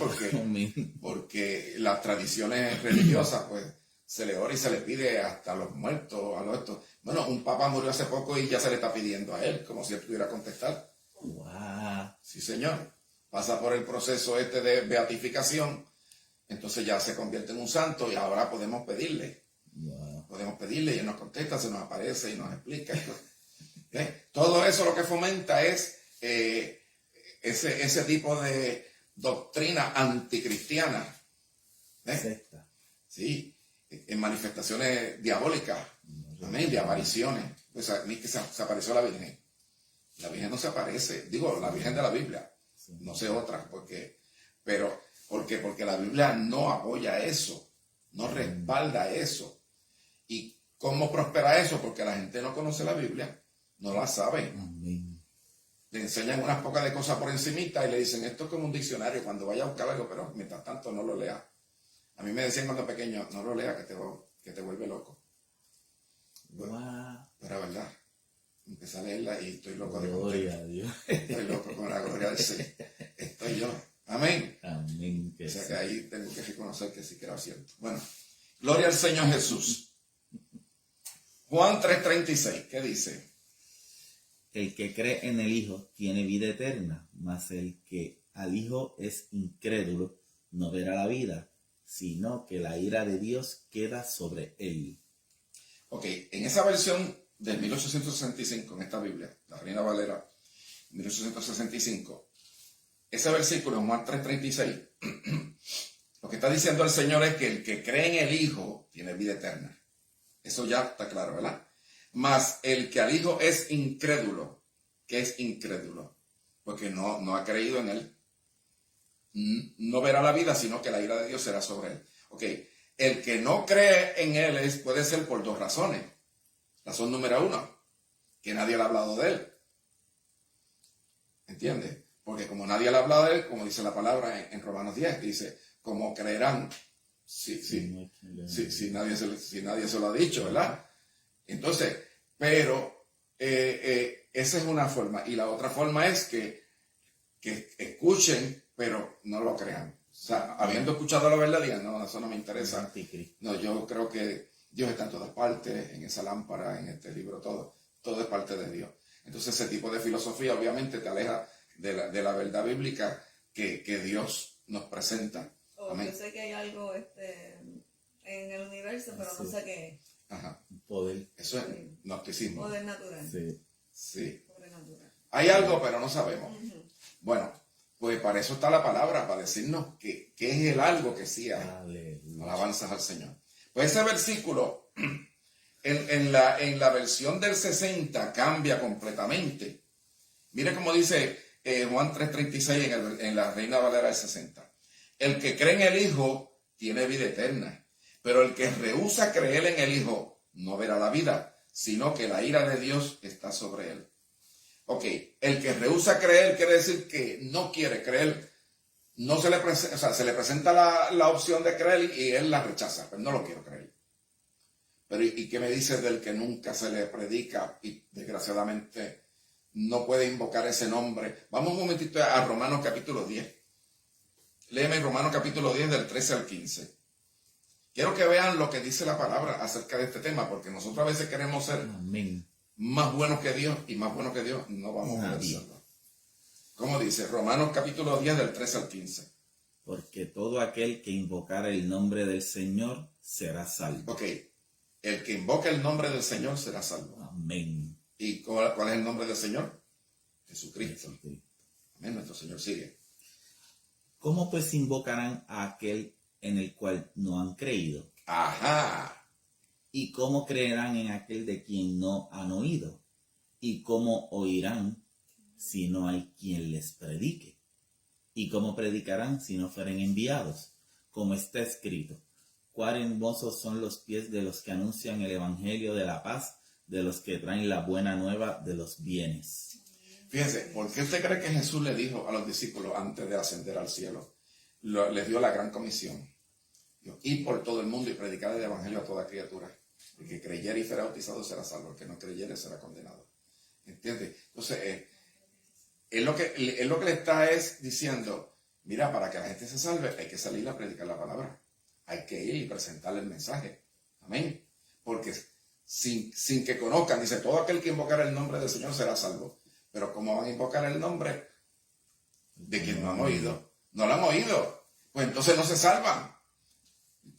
porque las tradiciones religiosas, pues, se le ora y se le pide hasta a los muertos, a los estos. Bueno, un papa murió hace poco y ya se le está pidiendo a él, como si él pudiera contestar. Wow. Sí, señor. Pasa por el proceso de beatificación, entonces ya se convierte en un santo y ahora podemos pedirle. Wow. Podemos pedirle y él nos contesta, se nos aparece y nos explica. Todo eso lo que fomenta es ese tipo de doctrina anticristiana. Secta. Sí, en manifestaciones diabólicas, amén, de apariciones. Pues a mí que se apareció la Virgen. La Virgen no se aparece, digo, la Virgen de la Biblia, no sé otra, porque la Biblia no apoya eso, no respalda eso. ¿Y cómo prospera eso? Porque la gente no conoce la Biblia, no la sabe. Amén. Le enseñan unas pocas de cosas por encimita y le dicen, esto es como un diccionario, cuando vaya a buscar algo, pero mientras tanto no lo lea. A mí me decían cuando pequeño, no lo lea, que te vuelve loco. Wow. Pero es verdad, empecé a leerla y estoy loco de Gloria a contento. Dios. Estoy loco con la gloria del Señor. Estoy yo. Amén. Amén. O sea que ahí tengo que reconocer que sí que era cierto. Bueno, gloria al Señor Jesús. Juan 3:36, ¿qué dice? El que cree en el Hijo tiene vida eterna, mas el que al Hijo es incrédulo no verá la vida, sino que la ira de Dios queda sobre él. Ok, en esa versión del 1865, en esta Biblia, la Reina Valera, 1865, ese versículo en Juan 3:36, lo que está diciendo el Señor es que el que cree en el Hijo tiene vida eterna. Eso ya está claro, ¿verdad? Mas el que al Hijo es incrédulo. ¿Qué es incrédulo? Porque no ha creído en Él. No verá la vida, sino que la ira de Dios será sobre Él. Ok, el que no cree en Él puede ser por dos razones. Razón número 1, que nadie le ha hablado de Él. ¿Entiendes? Porque como nadie le ha hablado de Él, como dice la palabra en Romanos 10, dice, ¿cómo creerán si nadie se lo ha dicho, ¿verdad? Entonces, pero esa es una forma. Y la otra forma es que escuchen, pero no lo crean. O sea, habiendo escuchado la verdad, digan, no, eso no me interesa. No, yo creo que Dios está en todas partes, en esa lámpara, en este libro, todo es parte de Dios. Entonces, ese tipo de filosofía obviamente te aleja de la verdad bíblica que Dios nos presenta. Amén. Yo sé que hay algo en el universo, pero no sé qué. Ajá. Poder. Eso es gnosticismo. Poder natural. Sí. Sí. Poder natural. Hay algo, pero no sabemos. Bueno, pues para eso está la palabra, para decirnos qué es el algo que sí hay. Aleluya. Alabanzas al Señor. Pues ese versículo, en la versión del 60, cambia completamente. Mire cómo dice Juan 3:36 en la Reina Valera del 60. El que cree en el Hijo tiene vida eterna, pero el que rehúsa creer en el Hijo no verá la vida, sino que la ira de Dios está sobre él. Ok, el que rehúsa creer quiere decir que no quiere creer, no se le presenta, o sea, se le presenta la opción de creer y él la rechaza, pero no lo quiero creer. Pero ¿y qué me dice del que nunca se le predica y desgraciadamente no puede invocar ese nombre? Vamos un momentito a Romanos capítulo 10. Léeme Romanos capítulo 10 del 13 al 15. Quiero que vean lo que dice la palabra acerca de este tema, porque nosotros a veces queremos ser Amén. más buenos que Dios, y más buenos que Dios no vamos a poder Nadie. serlo. ¿Cómo dice? Romanos capítulo 10 del 13 al 15. Porque todo aquel que invocara el nombre del Señor será salvo. Ok, el que invoca el nombre del Señor será salvo. Amén. ¿Y cuál es el nombre del Señor? Jesucristo. Jesucristo. Amén, nuestro Señor sigue. ¿Cómo pues invocarán a aquel en el cual no han creído? Ajá. ¿Y cómo creerán en aquel de quien no han oído? ¿Y cómo oirán si no hay quien les predique? ¿Y cómo predicarán si no fueren enviados? Como está escrito, cuán hermosos son los pies de los que anuncian el evangelio de la paz, de los que traen la buena nueva de los bienes. Fíjense, ¿por qué usted cree que Jesús le dijo a los discípulos antes de ascender al cielo? Les dio la gran comisión. Dijo, ir por todo el mundo y predicar el evangelio a toda criatura. El que creyere y fuera bautizado será salvo, el que no creyere será condenado. ¿Entiendes? Entonces, es lo que le está diciendo, mira, para que la gente se salve, hay que salir a predicar la palabra. Hay que ir y presentarle el mensaje. Amén. Porque sin que conozcan, dice, todo aquel que invocara el nombre del Señor será salvo. Pero ¿cómo van a invocar el nombre de quien no han oído? No lo han oído. Pues entonces no se salvan.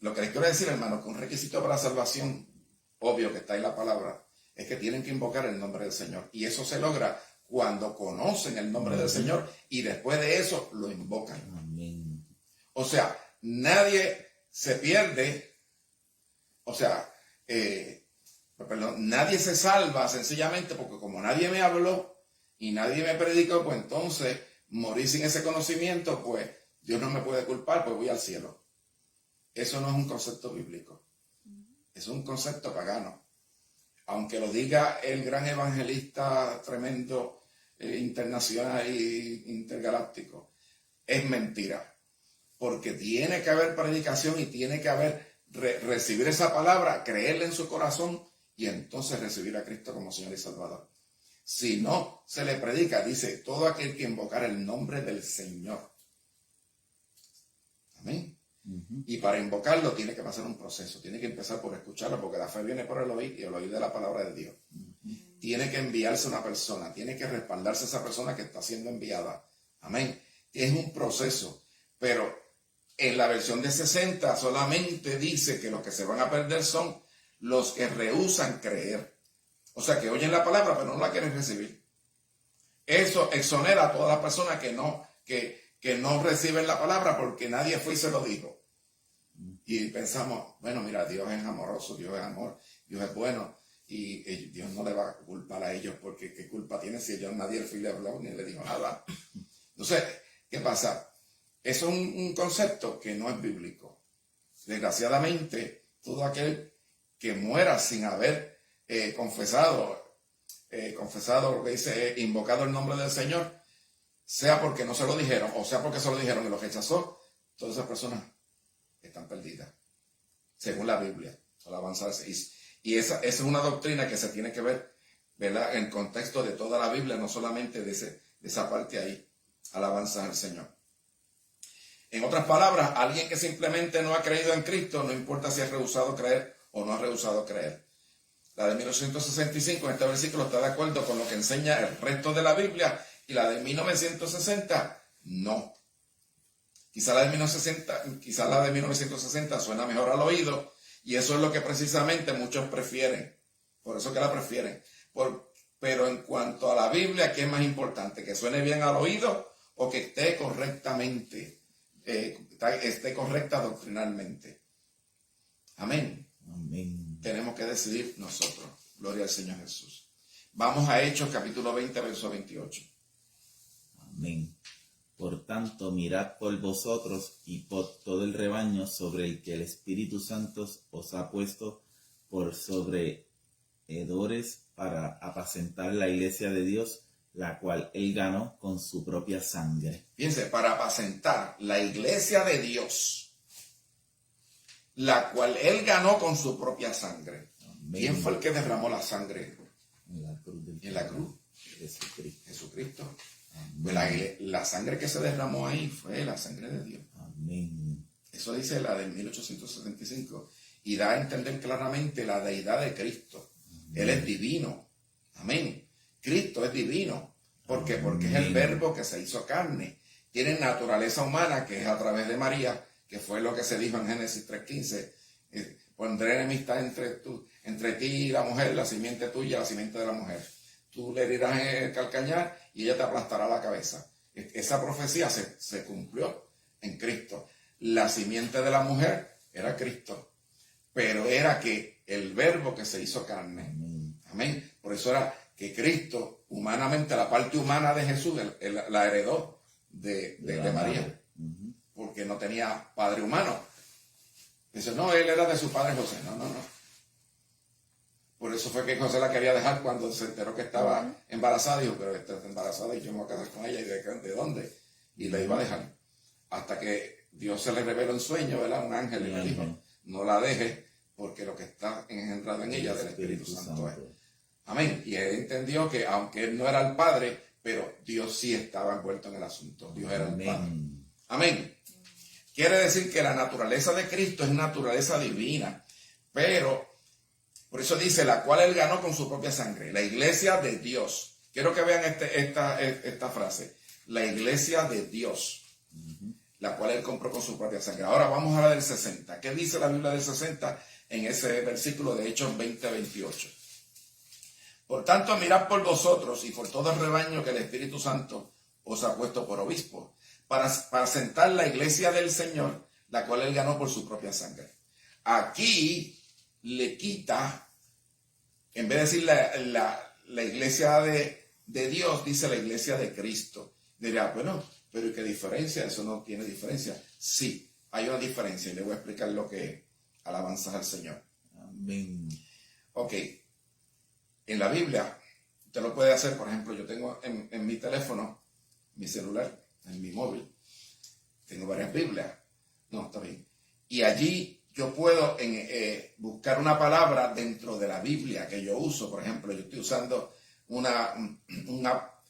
Lo que les quiero decir, hermano, que un requisito para la salvación, obvio que está en la palabra, es que tienen que invocar el nombre del Señor. Y eso se logra cuando conocen el nombre del Señor y después de eso lo invocan. Amén. O sea, nadie se pierde, o sea, nadie se salva sencillamente porque como nadie me habló y nadie me predicó, pues entonces morir sin ese conocimiento, pues Dios no me puede culpar, pues voy al cielo. Eso no es un concepto bíblico, es un concepto pagano. Aunque lo diga el gran evangelista tremendo, internacional e intergaláctico, es mentira. Porque tiene que haber predicación y tiene que haber recibir esa palabra, creerla en su corazón y entonces recibir a Cristo como Señor y Salvador. Si no se le predica, dice, todo aquel que invocar el nombre del Señor. Amén. Y para invocarlo tiene que pasar un proceso, tiene que empezar por escucharlo, porque la fe viene por el oír y el oír de la palabra de Dios. Tiene que enviarse una persona, tiene que respaldarse esa persona que está siendo enviada. Amén. Es un proceso, pero en la versión de 60 solamente dice que los que se van a perder son los que rehúsan creer. O sea, que oyen la palabra pero no la quieren recibir. Eso exonera a todas las personas que no reciben la palabra porque nadie fue y se lo dijo. Y pensamos, bueno, mira, Dios es amoroso, Dios es amor, Dios es bueno, y Dios no le va a culpar a ellos porque qué culpa tiene si ellos nadie fue y le habló ni le dijo nada. Entonces, ¿qué pasa? Eso es un concepto que no es bíblico. Desgraciadamente, todo aquel que muera sin haber confesado lo que dice, invocado el nombre del Señor, sea porque no se lo dijeron, o sea porque se lo dijeron y lo rechazó, todas esas personas están perdidas, según la Biblia. Y esa es una doctrina que se tiene que ver, ¿verdad?, en contexto de toda la Biblia, no solamente de esa parte ahí. Alabanza al Señor. En otras palabras, alguien que simplemente no ha creído en Cristo, no importa si ha rehusado creer o no ha rehusado creer. La de 1965 en este versículo está de acuerdo con lo que enseña el resto de la Biblia, y la de 1960 no. Quizá la de 1960 suena mejor al oído, Y eso es lo que precisamente muchos prefieren. Por eso que la prefieren. Pero en cuanto a la Biblia, ¿qué es más importante? ¿Que suene bien al oído o que esté correctamente, esté correcta doctrinalmente? Amén. Amén. Tenemos que decidir nosotros. Gloria al Señor Jesús. Vamos a Hechos capítulo 20, verso 28. Amén. Por tanto, mirad por vosotros y por todo el rebaño sobre el que el Espíritu Santo os ha puesto por sobreedores para apacentar la iglesia de Dios, la cual él ganó con su propia sangre. Fíjense, para apacentar la iglesia de Dios, la cual él ganó con su propia sangre. Amén. ¿Quién fue el que derramó la sangre En la cruz del en la cruz? Jesucristo. Jesucristo. Amén. La sangre que se derramó ahí fue la sangre de Dios. Amén. Eso dice la del 1875 y da a entender claramente la deidad de Cristo. Él es divino. Amén. Cristo es divino. ¿Por qué? Porque es el verbo que se hizo carne. Tiene naturaleza humana, que es a través de María, que fue lo que se dijo en Génesis 3:15. Pondré enemistad entre ti y la mujer, la simiente tuya y la simiente de la mujer. Tú le herirás el calcañar y ella te aplastará la cabeza. Esa profecía se cumplió en Cristo. La simiente de la mujer era Cristo, pero era que el verbo que se hizo carne. Amén. Amén. Por eso era que Cristo, humanamente, la parte humana de Jesús, la heredó de María, porque no tenía padre humano. Dice, no, él era de su padre José. No. Por eso fue que José la quería dejar cuando se enteró que estaba embarazada. Dijo, pero está embarazada y yo me voy a casar con ella. ¿Y de dónde? Y la iba a dejar. Hasta que Dios se le reveló en sueño, ¿verdad? Un ángel y le dijo, no la dejes, porque lo que está engendrado en ella del Espíritu Santo es. Amén. Y él entendió que aunque él no era el padre, pero Dios sí estaba envuelto en el asunto. Dios era el padre. Amén. Quiere decir que la naturaleza de Cristo es naturaleza divina, pero por eso dice, la cual él ganó con su propia sangre, la iglesia de Dios. Quiero que vean esta frase, la iglesia de Dios, la cual él compró con su propia sangre. Ahora vamos a la del 60. ¿Qué dice la Biblia del 60 en ese versículo de Hechos 20:28? Por tanto, mirad por vosotros y por todo el rebaño que el Espíritu Santo os ha puesto por obispo, para sentar la iglesia del Señor, la cual él ganó por su propia sangre. Aquí le quita, en vez de decir la iglesia de Dios, dice la iglesia de Cristo. Diría, bueno, pero ¿y qué diferencia? Eso no tiene diferencia. Sí, hay una diferencia y le voy a explicar lo que es. Alabanzas al Señor. Amén. Ok, en la Biblia, usted lo puede hacer, por ejemplo, yo tengo en mi teléfono, mi celular, en mi móvil, tengo varias Biblias. No, está bien. Y allí yo puedo buscar una palabra dentro de la Biblia que yo uso. Por ejemplo, yo estoy usando una app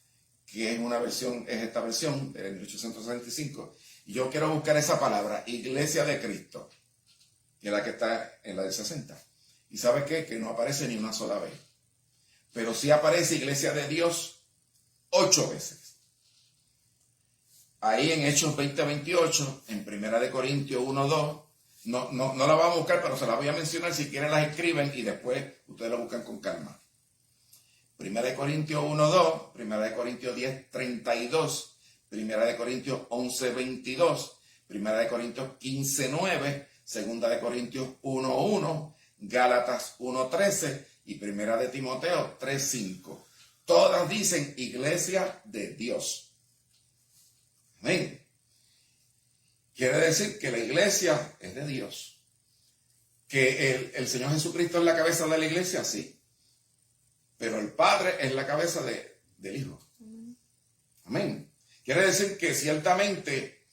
que es una versión, es esta versión de 1865. Y yo quiero buscar esa palabra, Iglesia de Cristo, que es la que está en la del 60. ¿Y sabe qué? Que no aparece ni una sola vez. Pero sí aparece Iglesia de Dios 8 veces. Ahí en Hechos 20:28, en 1 Corintios 1:2, no la vamos a buscar, pero se la voy a mencionar. Si quieren las escriben y después ustedes la buscan con calma. 1 Corintios 1:2, 1 Corintios 10:32, 1 Corintios 11:22, 1 Corintios 15:9, 2 Corintios 1:1, Gálatas 1:13 y 1 Timoteo 3:5. Todas dicen iglesia de Dios. Amén. Quiere decir que la iglesia es de Dios. Que el Señor Jesucristo es la cabeza de la iglesia, sí. Pero el Padre es la cabeza del Hijo. Amén. Quiere decir que ciertamente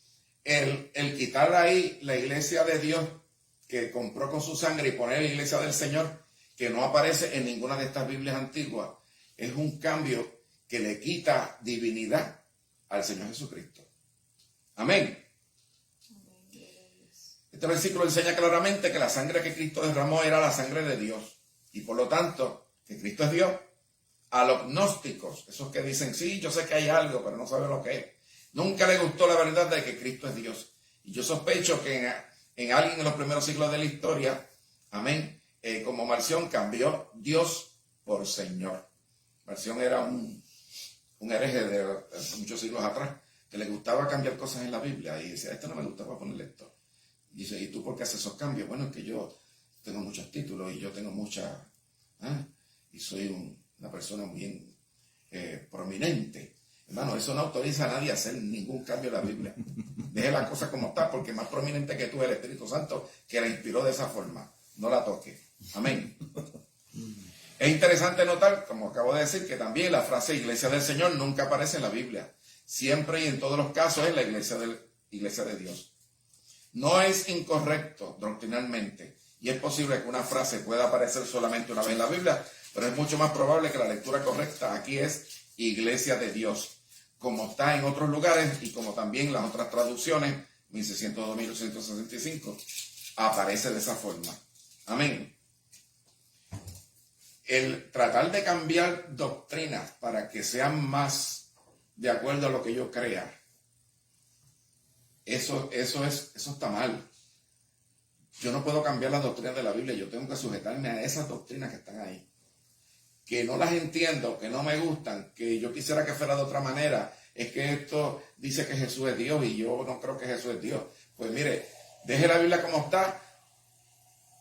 el quitar ahí la iglesia de Dios que compró con su sangre y poner la iglesia del Señor, que no aparece en ninguna de estas Biblias antiguas, es un cambio que le quita divinidad al Señor Jesucristo. Amén. Este versículo enseña claramente que la sangre que Cristo derramó era la sangre de Dios. Y por lo tanto, que Cristo es Dios. A los gnósticos, esos que dicen, sí, yo sé que hay algo, pero no saben lo que es. Nunca le gustó la verdad de que Cristo es Dios. Y yo sospecho que en alguien en los primeros siglos de la historia Amén. Como Marción cambió Dios por Señor. Marción era un hereje de muchos siglos atrás, que le gustaba cambiar cosas en la Biblia y decía, esto no me gusta, voy a ponerle esto. Y dice, ¿y tú por qué haces esos cambios? Bueno, es que yo tengo muchos títulos y yo tengo y soy una persona muy prominente. Hermano, eso no autoriza a nadie a hacer ningún cambio en la Biblia. Deje la cosa como está, porque más prominente que tú es el Espíritu Santo, que la inspiró de esa forma. No la toque. Amén. Es interesante notar, como acabo de decir, que también la frase iglesia del Señor nunca aparece en la Biblia. Siempre y en todos los casos es la iglesia de Dios. No es incorrecto doctrinalmente, y es posible que una frase pueda aparecer solamente una vez en la Biblia, pero es mucho más probable que la lectura correcta aquí es iglesia de Dios, como está en otros lugares y como también las otras traducciones, 1602, 1865, aparece de esa forma. Amén. El tratar de cambiar doctrinas para que sean más de acuerdo a lo que yo crea, eso está mal. Yo no puedo cambiar las doctrinas de la Biblia, yo tengo que sujetarme a esas doctrinas que están ahí. Que no las entiendo, que no me gustan, que yo quisiera que fuera de otra manera. Es que esto dice que Jesús es Dios y yo no creo que Jesús es Dios. Pues mire, deje la Biblia como está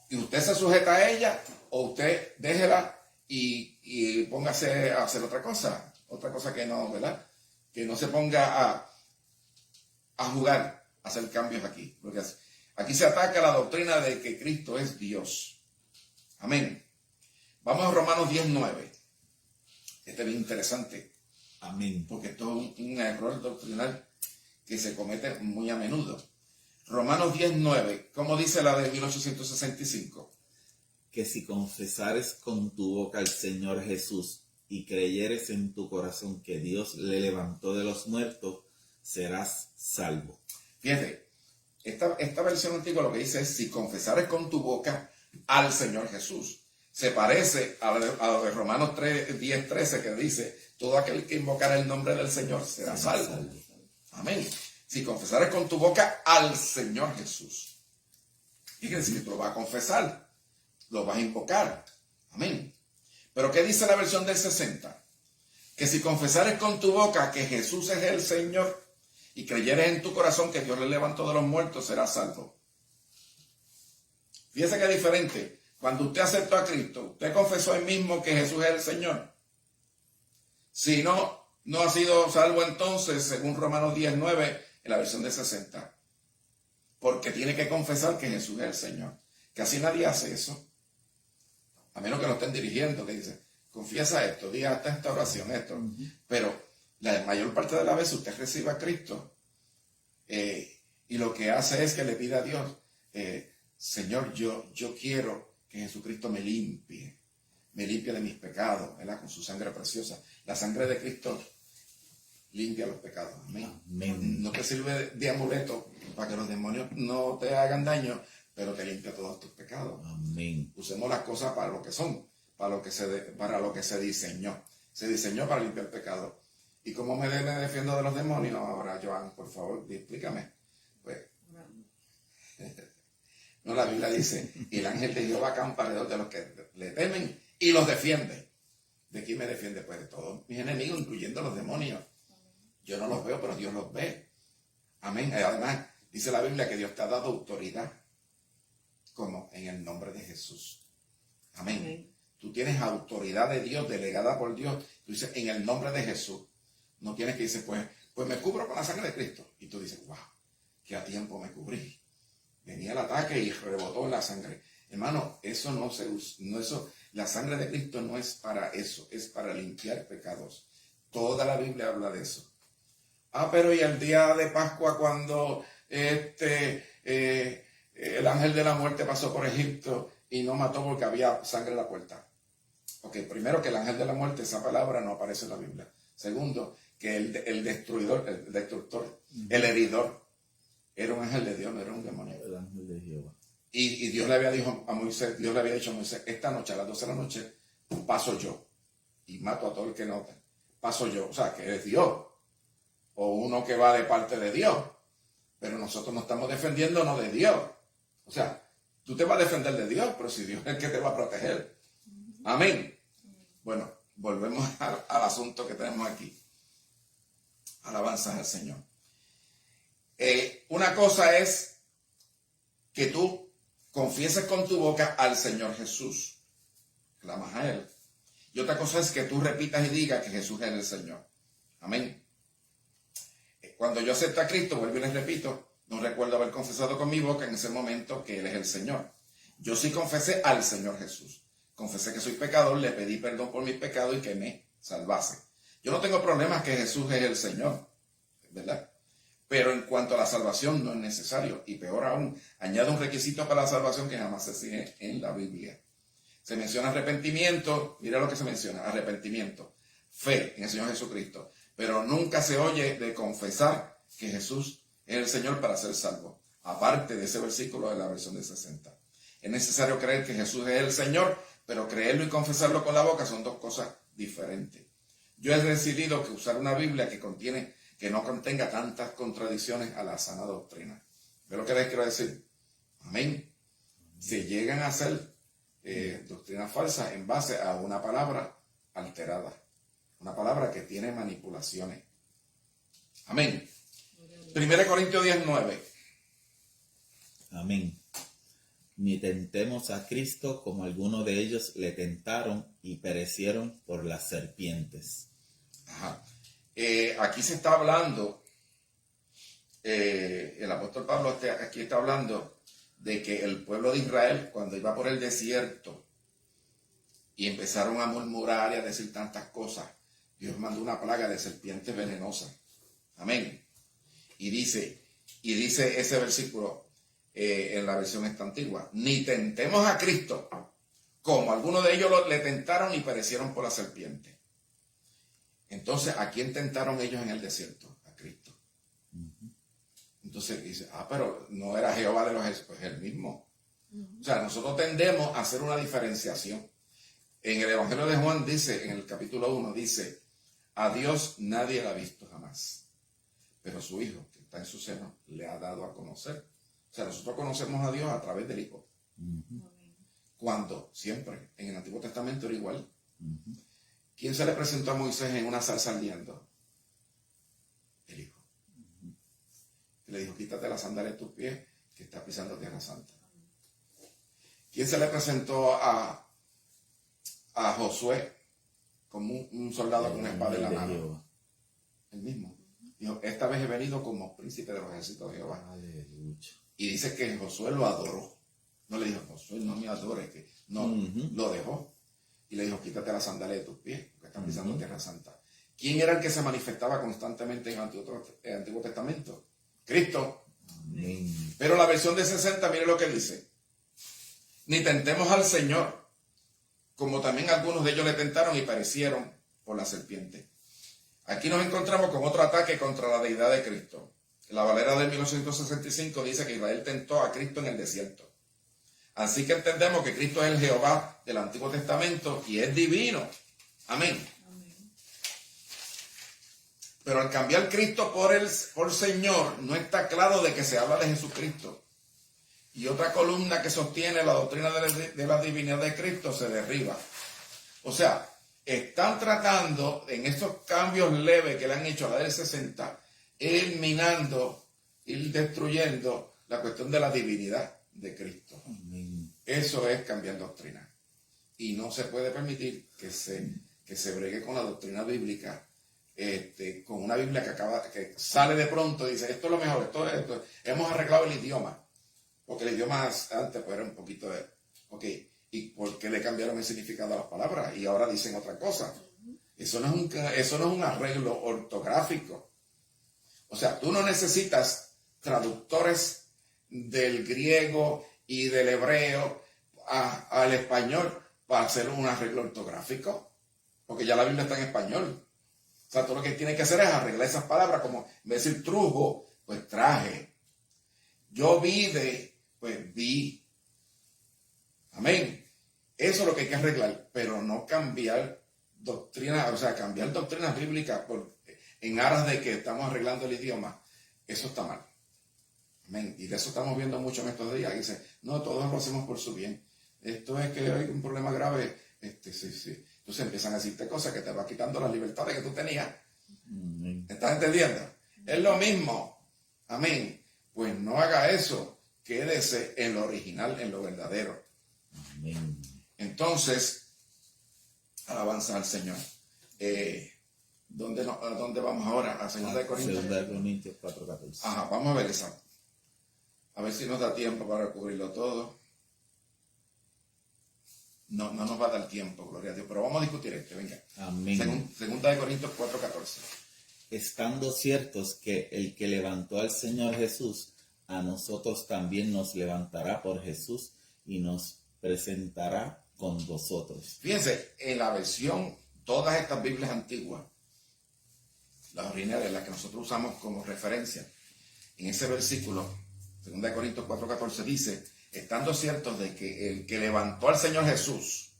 y usted se sujeta a ella, o usted déjela y póngase a hacer otra cosa que no, ¿verdad? Que no se ponga a jugar, a hacer cambios aquí. Porque aquí se ataca la doctrina de que Cristo es Dios. Amén. Vamos a Romanos 10:9. Este es bien interesante. Amén. Porque esto es un error doctrinal que se comete muy a menudo. Romanos 10:9. ¿Cómo dice la de 1865? Que si confesares con tu boca al Señor Jesús y creyeres en tu corazón que Dios le levantó de los muertos, serás salvo. Fíjate, esta versión antigua lo que dice es si confesares con tu boca al Señor Jesús. Se parece a lo de Romanos 10:13 que dice, todo aquel que invocara el nombre del Señor será salvo. Amén. Si confesares con tu boca al Señor Jesús. Y que decir que tú lo vas a confesar, lo vas a invocar. Amén. Pero ¿qué dice la versión del 60? Que si confesares con tu boca que Jesús es el Señor y creyeres en tu corazón que Dios le levantó de los muertos, serás salvo. Fíjese que es diferente. Cuando usted aceptó a Cristo, usted confesó él mismo que Jesús es el Señor. Si no ha sido salvo entonces, según Romanos 10:9, en la versión de 60. Porque tiene que confesar que Jesús es el Señor. Que así nadie hace eso. A menos que lo estén dirigiendo, que dice, confiesa esto, diga hasta esta oración, esto. Pero la mayor parte de la vez usted recibe a Cristo y lo que hace es que le pide a Dios, Señor, yo quiero que Jesucristo me limpie de mis pecados, ¿verdad? Con su sangre preciosa. La sangre de Cristo limpia los pecados. Amén. Amén. No te sirve de amuleto para que los demonios no te hagan daño, pero te limpia todos tus pecados. Amén. Usemos las cosas para lo que son, para lo que se diseñó. Se diseñó para limpiar pecado. ¿Y cómo me defiendo de los demonios? Ahora, Joan, por favor, explícame. Pues, no, la Biblia dice, y el ángel de Jehová acampa alrededor de los que le temen y los defiende. ¿De quién me defiende? Pues de todos mis enemigos, incluyendo los demonios. Yo no los veo, pero Dios los ve. Amén. Además, dice la Biblia que Dios te ha dado autoridad. ¿Cómo? En el nombre de Jesús. Amén. Amén. Tú tienes autoridad de Dios, delegada por Dios. Tú dices, en el nombre de Jesús. No tienes que decir, pues me cubro con la sangre de Cristo. Y tú dices, wow, que a tiempo me cubrí. Venía el ataque y rebotó en la sangre. Hermano, eso no se usa. La sangre de Cristo no es para eso, es para limpiar pecados. Toda la Biblia habla de eso. Pero y el día de Pascua cuando el ángel de la muerte pasó por Egipto y no mató porque había sangre en la puerta. Ok, primero que el ángel de la muerte, esa palabra no aparece en la Biblia. Segundo, que el destructor, el heridor, era un ángel de Dios, no era un demonio. El ángel de Jehová. Y Dios le había dicho a Moisés, esta noche a las 12 de la noche paso yo y mato a todo el que no paso yo. O sea, que es Dios. O uno que va de parte de Dios. Pero nosotros no estamos defendiéndonos de Dios. O sea, Tú te vas a defender de Dios, pero si Dios es el que te va a proteger. Amén. Bueno, volvemos al asunto que tenemos aquí. Alabanzas al Señor. Una cosa es que tú confieses con tu boca al Señor Jesús. Clamas a Él. Y otra cosa es que tú repitas y digas que Jesús es el Señor. Amén. Cuando yo acepto a Cristo, vuelvo y les repito, no recuerdo haber confesado con mi boca en ese momento que Él es el Señor. Yo sí confesé al Señor Jesús. Confesé que soy pecador, le pedí perdón por mis pecados y que me salvase. Yo no tengo problemas que Jesús es el Señor, ¿verdad? Pero en cuanto a la salvación no es necesario. Y peor aún, añade un requisito para la salvación que jamás se sigue en la Biblia. Se menciona arrepentimiento, mira lo que se menciona, arrepentimiento, fe en el Señor Jesucristo. Pero nunca se oye de confesar que Jesús es el Señor para ser salvo. Aparte de ese versículo de la versión de 60. Es necesario creer que Jesús es el Señor, pero creerlo y confesarlo con la boca son dos cosas diferentes. Yo he decidido que usar una Biblia que no contenga tantas contradicciones a la sana doctrina. ¿Ve lo que les quiero decir? Amén. Se llegan a hacer doctrinas falsas en base a una palabra alterada. Una palabra que tiene manipulaciones. Amén. 1 Corintios 10:9. Amén. Ni tentemos a Cristo como algunos de ellos le tentaron y perecieron por las serpientes. Ajá. Aquí se está hablando, el apóstol Pablo aquí está hablando de que el pueblo de Israel, cuando iba por el desierto y empezaron a murmurar y a decir tantas cosas, Dios mandó una plaga de serpientes venenosas. Amén. Y dice ese versículo en la versión esta antigua: ni tentemos a Cristo como algunos de ellos le tentaron y perecieron por la serpiente. Entonces, ¿a quién tentaron ellos en el desierto? A Cristo. Entonces dice, pero no era Jehová de los ejércitos, pues el mismo. O sea, nosotros tendemos a hacer una diferenciación. En el Evangelio de Juan dice, en el capítulo 1, dice, a Dios nadie la ha visto jamás, pero su Hijo, que está en su seno, le ha dado a conocer. O sea, nosotros conocemos a Dios a través del Hijo. Cuando siempre, en el Antiguo Testamento era igual. ¿Quién se le presentó a Moisés en una zarza ardiendo? El Hijo. Y le dijo, quítate la sandalia de tus pies, que estás pisando tierra santa. ¿Quién se le presentó a Josué como un soldado con una espada en la mano? El mismo. Dijo, esta vez he venido como príncipe de los ejércitos de Jehová. Aleluya. Y dice que Josué lo adoró. No le dijo, Josué, no me adores, que no, lo dejó. Y le dijo, quítate la sandalia de tus pies, porque están pisando tierra santa. ¿Quién era el que se manifestaba constantemente en el Antiguo Testamento? Cristo. Amén. Pero la versión de 60, mire lo que dice. Ni tentemos al Señor, como también algunos de ellos le tentaron y perecieron por la serpiente. Aquí nos encontramos con otro ataque contra la deidad de Cristo. La Valera de 1965 dice que Israel tentó a Cristo en el desierto. Así que entendemos que Cristo es el Jehová del Antiguo Testamento y es divino. Amén. Pero al cambiar Cristo por Señor, no está claro de que se habla de Jesucristo. Y otra columna que sostiene la doctrina de la divinidad de Cristo se derriba. O sea, están tratando en estos cambios leves que le han hecho a la del 60, ir minando, ir destruyendo la cuestión de la divinidad de Cristo. Amén. Eso es cambiar doctrina. Y no se puede permitir que se bregue con la doctrina bíblica, con una Biblia que sale de pronto y dice, esto es lo mejor, esto. Hemos arreglado el idioma. Porque el idioma antes pues, era un poquito de, ¿y por qué le cambiaron el significado a las palabras? Y ahora dicen otra cosa. Eso no es un arreglo ortográfico. O sea, tú no necesitas traductores del griego y del hebreo al español para hacer un arreglo ortográfico, porque ya la Biblia está en español. O sea, tú lo que tienes que hacer es arreglar esas palabras, como en vez de decir trujo, pues traje. Yo vide, pues vi. Amén. Eso es lo que hay que arreglar, pero no cambiar doctrina, o sea, cambiar doctrinas bíblicas en aras de que estamos arreglando el idioma. Eso está mal. Amén. Y de eso estamos viendo mucho en estos días. Dice, no, todos lo hacemos por su bien. Esto es que hay un problema grave. Sí. Entonces empiezan a decirte cosas que te va quitando las libertades que tú tenías. ¿Estás entendiendo? Es lo mismo. Amén. Pues no haga eso. Quédese en lo original, en lo verdadero. Amén. Entonces, alabanza al Señor. ¿Dónde vamos ahora? A 2 de Corintios. 2 de Corintios 4:14. Ajá, vamos a ver esa. A ver si nos da tiempo para cubrirlo todo. No nos va a dar tiempo, gloria a Dios. Pero vamos a discutir venga. Amén. 2 de Corintios 4:14. Estando ciertos que el que levantó al Señor Jesús, a nosotros también nos levantará por Jesús y nos presentará con vosotros. Fíjense, en la versión, todas estas Biblias antiguas, las originales, las que nosotros usamos como referencia, en ese versículo, 2 de Corintios 4:14 dice, estando ciertos de que el que levantó al Señor Jesús,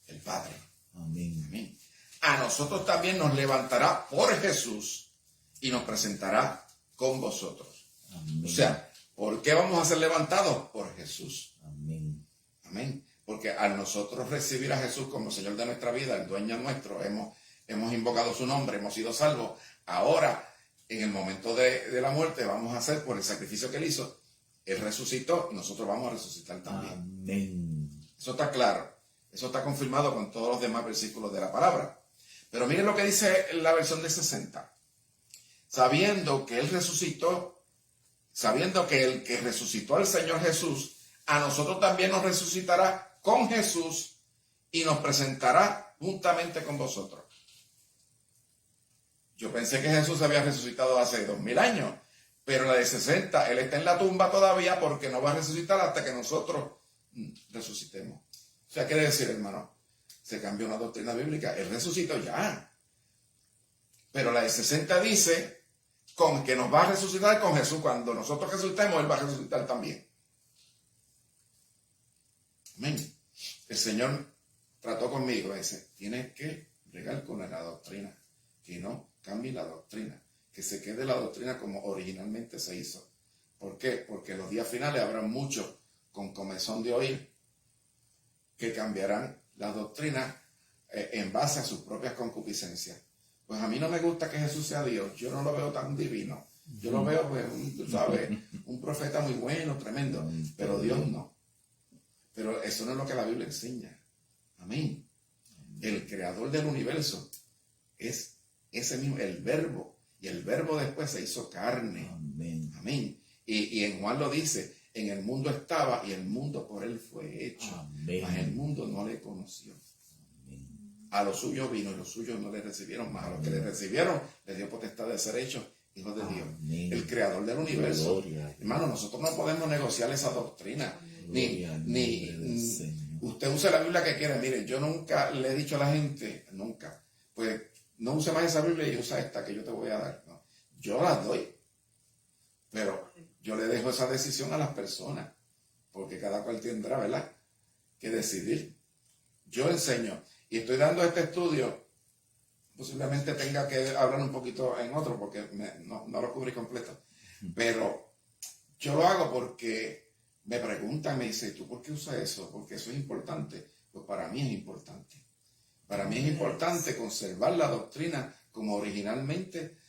el Padre, Amén. amén, a nosotros también nos levantará por Jesús y nos presentará con vosotros. Amén. O sea, ¿por qué vamos a ser levantados? Por Jesús. Amén. Amén. Porque al nosotros recibir a Jesús como Señor de nuestra vida, el dueño nuestro, hemos invocado su nombre, hemos sido salvos. Ahora, en el momento de la muerte, vamos a hacer por el sacrificio que Él hizo. Él resucitó y nosotros vamos a resucitar también. Amén. Eso está claro. Eso está confirmado con todos los demás versículos de la palabra. Pero miren lo que dice la versión de 60. Sabiendo que Él resucitó, sabiendo que el que resucitó al Señor Jesús, a nosotros también nos resucitará con Jesús y nos presentará juntamente con vosotros. Yo pensé que Jesús había resucitado hace 2000 años, pero la de 60, Él está en la tumba todavía porque no va a resucitar hasta que nosotros resucitemos. O sea, quiere decir, hermano, se cambió una doctrina bíblica. Él resucitó ya. Pero la de 60 dice con que nos va a resucitar con Jesús. Cuando nosotros resucitemos, Él va a resucitar también. Amén. El Señor trató conmigo, dice, tienes que bregar con la doctrina, que no cambie la doctrina, que se quede la doctrina como originalmente se hizo. ¿Por qué? Porque en los días finales habrá muchos con comezón de oír que cambiarán la doctrina en base a sus propias concupiscencias. Pues a mí no me gusta que Jesús sea Dios, yo no lo veo tan divino, yo lo veo, pues, tú sabes, un profeta muy bueno, tremendo, pero Dios no. Pero eso no es lo que la Biblia enseña. Amén. El creador del universo es ese mismo, el verbo. Y el verbo después se hizo carne. Amén. Amén. Y en Juan lo dice, en el mundo estaba y el mundo por él fue hecho. Amén. Mas el mundo no le conoció. Amén. A los suyos vino y los suyos no le recibieron, más a los que le recibieron les dio potestad de ser hechos hijos de Dios. Amén. El creador del universo. Gloria. Hermano, nosotros no podemos negociar esa doctrina. Gloria al nombre del Señor. Usted use la Biblia que quiera. Mire, yo nunca le he dicho a la gente, nunca, pues no use más esa Biblia y usa esta que yo te voy a dar. No, yo las doy, pero yo le dejo esa decisión a las personas, porque cada cual tendrá, ¿verdad?, que decidir. Yo enseño y estoy dando este estudio. Posiblemente tenga que hablar un poquito en otro, porque no lo cubrí completo, pero yo lo hago porque me preguntan, me dicen, ¿tú por qué usas eso? Porque eso es importante. Pues para mí es importante. Para mí es importante conservar la doctrina como originalmente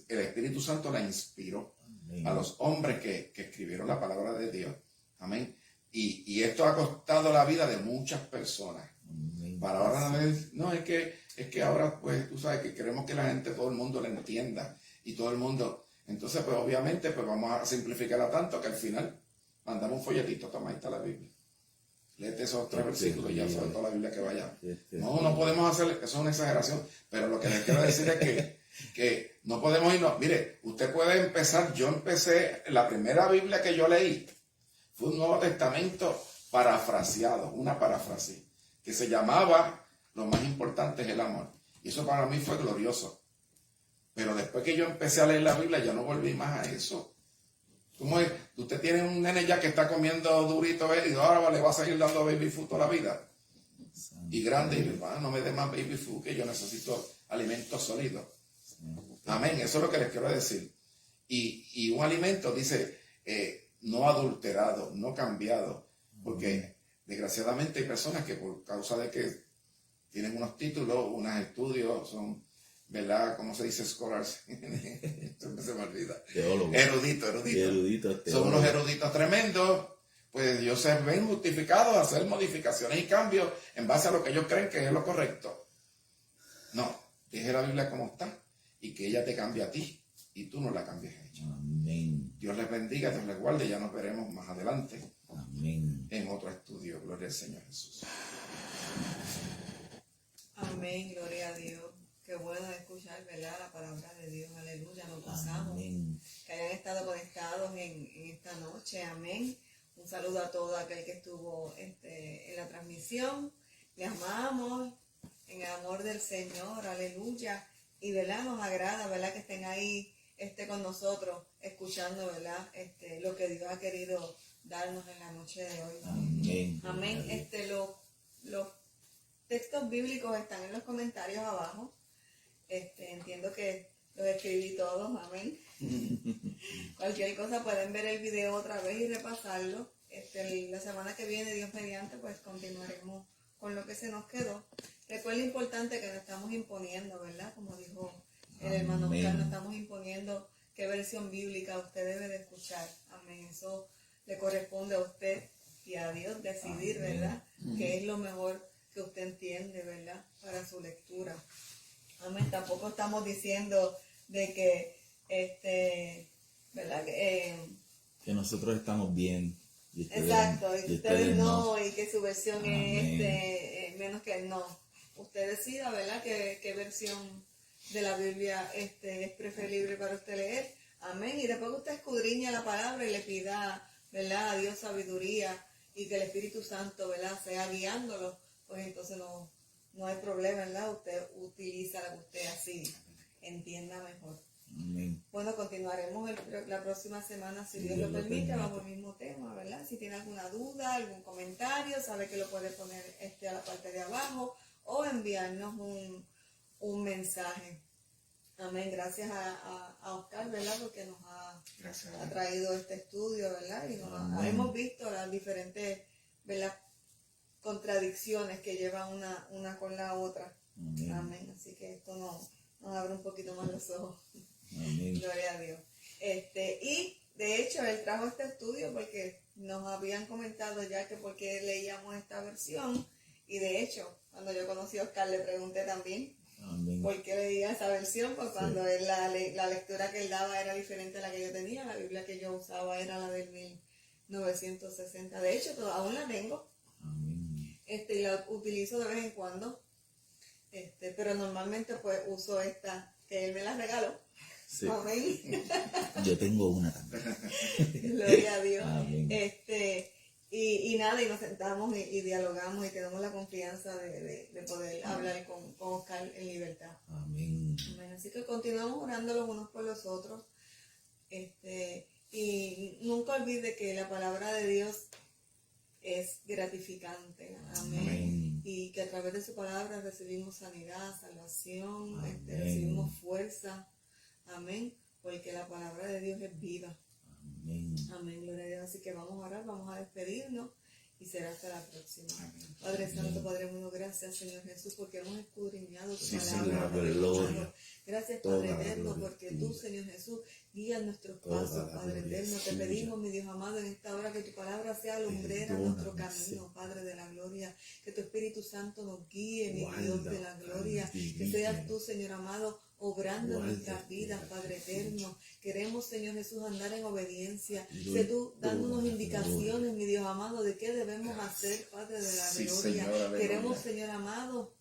el Espíritu Santo la inspiró. Amén. A los hombres que escribieron la palabra de Dios. Amén. Y esto ha costado la vida de muchas personas. Amén. Para ahora no, es que ahora, pues, tú sabes que queremos que la gente, todo el mundo la entienda. Y todo el mundo, entonces, pues, obviamente, pues vamos a simplificarla tanto que al final mandamos un folletito, toma, ahí está la Biblia. Léete esos 3 versículos y ya sabes toda la Biblia que vaya. No podemos hacer, eso es una exageración, pero lo que les quiero decir es que no podemos irnos. Mire, usted puede empezar, yo empecé, la primera Biblia que yo leí fue un Nuevo Testamento parafraseado, una parafrasia, que se llamaba Lo más importante es el amor. Y eso para mí fue glorioso. Pero después que yo empecé a leer la Biblia, ya no volví más a eso. ¿Cómo es? Usted tiene un nene ya que está comiendo durito y ahora le va a seguir dando baby food toda la vida. Y grande, y no me dé más baby food, que yo necesito alimentos sólidos. Amén, eso es lo que les quiero decir. Y un alimento, dice, no adulterado, no cambiado, porque desgraciadamente hay personas que por causa de que tienen unos títulos, unos estudios, son, ¿verdad? ¿Cómo se dice? Scholars. Siempre se me olvida. Teólogo. Erudito. Son unos eruditos tremendos. Pues ellos se ven justificados a hacer modificaciones y cambios en base a lo que ellos creen que es lo correcto. No, deje la Biblia como está y que ella te cambie a ti y tú no la cambies a ella. Amén. Dios les bendiga, Dios les guarde, ya nos veremos más adelante Amén. en otro estudio. Gloria al Señor Jesús. Amén, gloria a Dios. Qué bueno escuchar, ¿verdad? La palabra de Dios, aleluya. Nos gozamos Amén. que hayan estado conectados en esta noche, amén. Un saludo a todo aquel que estuvo en la transmisión. Les amamos en el amor del Señor, aleluya. Y, ¿verdad? Nos agrada, ¿verdad? Que estén ahí con nosotros, escuchando, ¿verdad? Lo que Dios ha querido darnos en la noche de hoy. Amén. Amén. Los textos bíblicos están en los comentarios abajo. Entiendo que los escribí todos, amén. Cualquier cosa pueden ver el video otra vez y repasarlo. La semana que viene, Dios mediante, pues continuaremos con lo que se nos quedó. Recuerda lo importante que nos estamos imponiendo, ¿verdad? Como dijo el hermano Oscar, nos estamos imponiendo qué versión bíblica usted debe de escuchar. Amén. Eso le corresponde a usted y a Dios decidir, ¿verdad? Qué es lo mejor que usted entiende, ¿verdad? Para su lectura. Amén. Tampoco estamos diciendo de que, ¿verdad? Que nosotros estamos bien. Y ustedes, exacto, y ustedes no, y que su versión Amén. es menos que no. Usted decida, ¿verdad? ¿Qué versión de la Biblia es preferible para usted leer? Amén. Y después que usted escudriña la palabra y le pida, ¿verdad? A Dios sabiduría y que el Espíritu Santo, ¿verdad? Sea guiándolo, pues entonces no hay problema, ¿verdad? Usted utiliza la que usted así entienda mejor. Amén. Bueno, continuaremos la próxima semana, si Dios lo permite, bajo el mismo tema, ¿verdad? Si tiene alguna duda, algún comentario, sabe que lo puede poner a la parte de abajo o enviarnos un mensaje. Amén. Gracias a Oscar, ¿verdad? Porque nos ha traído este estudio, ¿verdad? Y hemos visto las diferentes, ¿verdad? Contradicciones que llevan una con la otra. Amén. Amén. Así que esto nos abre un poquito más los ojos. Amén. Gloria a Dios. Y de hecho él trajo este estudio porque nos habían comentado ya que por qué leíamos esta versión, y de hecho cuando yo conocí a Oscar le pregunté también Amén. por qué leía esa versión, pues cuando él, la lectura que él daba era diferente a la que yo tenía. La Biblia que yo usaba era la del 1960, de hecho aún la tengo. Amén. Y la utilizo de vez en cuando, pero normalmente pues uso esta que él me la regaló. Sí. Amén. Yo tengo una también. Gloria a Dios. Amén. Y nada, y nos sentamos y dialogamos y tenemos la confianza de poder hablar con Oscar en libertad. Amén. Amén. Así que continuamos orando los unos por los otros. Y nunca olvide que la palabra de Dios es gratificante. Amén. Amén. Y que a través de su palabra recibimos sanidad, salvación, Amén. recibimos fuerza. Amén. Porque la palabra de Dios es viva. Amén. Amén, gloria a Dios. Así que vamos a orar, vamos a despedirnos y será hasta la próxima. Amén. Padre Santo, Padre bueno, gracias Señor Jesús porque hemos escudriñado tu Sí, palabra. Señor, gloria. Gracias Toda Padre la eterno gloria porque a ti. tú Señor Jesús guías nuestros Toda pasos, la Padre gloria eterno. es Te tuya. pedimos, mi Dios amado, en esta hora que tu palabra sea lumbrera Perdóname, nuestro camino, Señor. Padre de la gloria. Que tu Espíritu Santo nos guíe, mi Guarda, Dios de la gloria. Padre, Que seas dirige. tú, Señor amado, obrando en Guarda, nuestras vidas, Padre, Padre escucha. eterno. Queremos, Señor Jesús, andar en obediencia. Y Sé tú toda dándonos la indicaciones, mi Dios amado, de qué debemos hacer, Padre de la Sí, gloria. Señor, aleluya. Queremos, Señor amado,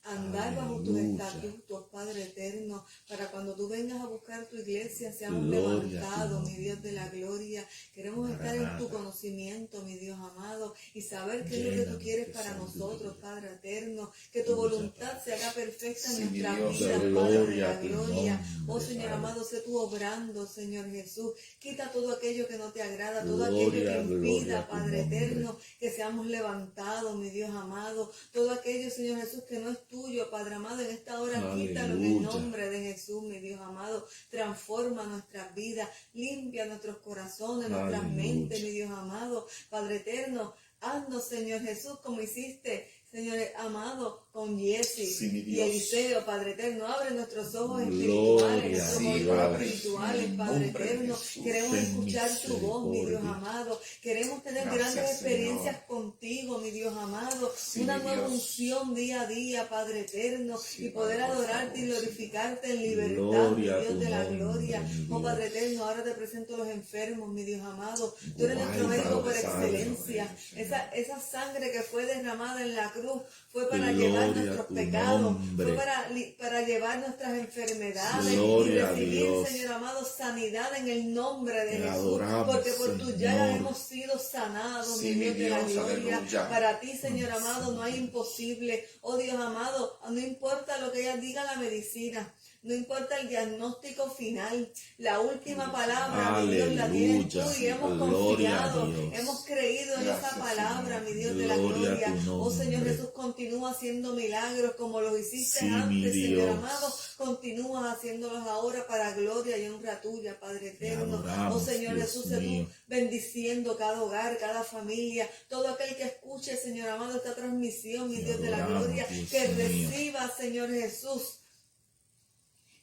andar bajo tus Aleluya. estatutos, Padre eterno, para cuando tú vengas a buscar tu iglesia, seamos Gloria a tu levantados, mi nombre. Dios de la gloria. Queremos estar en tu Maranata. conocimiento, mi Dios amado, y saber qué es lo que tú Llénanos quieres de para sabiduría. nosotros, Padre eterno. Que tu Tuya, voluntad Padre. se haga perfecta en Sí, mi nuestras Dios. vidas, Padre de Gloria la a tu gloria. Oh nombre, Señor Padre. amado, sé tú obrando, Señor Jesús. Quita todo aquello que no te agrada, todo Gloria, aquello que gloria impida, a tu Padre nombre. eterno, que seamos levantados, mi Dios amado. Todo aquello, Señor Jesús, que no es tuyo, Padre amado, en esta hora quítalo en el nombre de Jesús, mi Dios amado. Transforma nuestras vidas, limpia nuestros corazones, nuestras mentes, mi Dios amado. Padre eterno, haznos, Señor Jesús, como hiciste, Señor amado, con Jesse y Eliseo, Padre eterno. Abre nuestros ojos espirituales, nuestros ojos espirituales, Padre eterno. Queremos escuchar tu voz, mi Dios amado. Queremos tener grandes experiencias contigo, mi Dios amado. Una nueva unción día a día, Padre eterno. Y poder adorarte y glorificarte en libertad, mi Dios de la gloria. Oh, Padre eterno, ahora te presento los enfermos, mi Dios amado. Tú eres nuestro médico por excelencia. Esa sangre que fue derramada en la cruz fue para llevar nuestros pecados, fue para llevar nuestras enfermedades y recibir, Señor amado, sanidad en el nombre de Jesús, porque por tus llagas hemos sido sanados, mi Dios de la gloria. Para ti, Señor amado, no hay imposible. Oh Dios amado, no importa lo que ella diga la medicina, no importa el diagnóstico final, la última palabra, mi Dios, la tienes tú y hemos confiado, hemos creído en esa palabra, mi Dios de la gloria. Oh Señor Jesús, continúa haciendo milagros como los hiciste antes, Señor amado. Continúa haciéndolos ahora para gloria y honra tuya, Padre eterno. Oh Señor Jesús, sé tú bendiciendo cada hogar, cada familia, todo aquel que escuche, Señor amado, esta transmisión, mi Dios de la gloria, que reciba, Señor Jesús,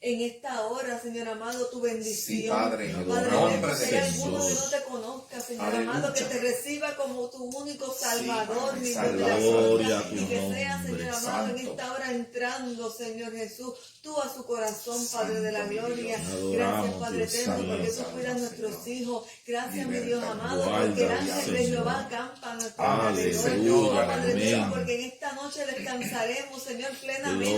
en esta hora, Señor amado, tu bendición. Sí, Padre, Padre, si hay alguno que no te conozca, Señor amado, que te reciba como tu único Salvador, mi Dios de la gloria, y que sea, Señor amado, en esta hora entrando, Señor Jesús, tú a su corazón, Padre de la gloria. Gracias, Padre eterno, porque tú cuidas a nuestros hijos. Gracias, mi Dios amado, porque el ángel de Jehová acampa a nuestro alrededor. Padre eterno, porque en esta noche descansaremos, Señor, plenamente,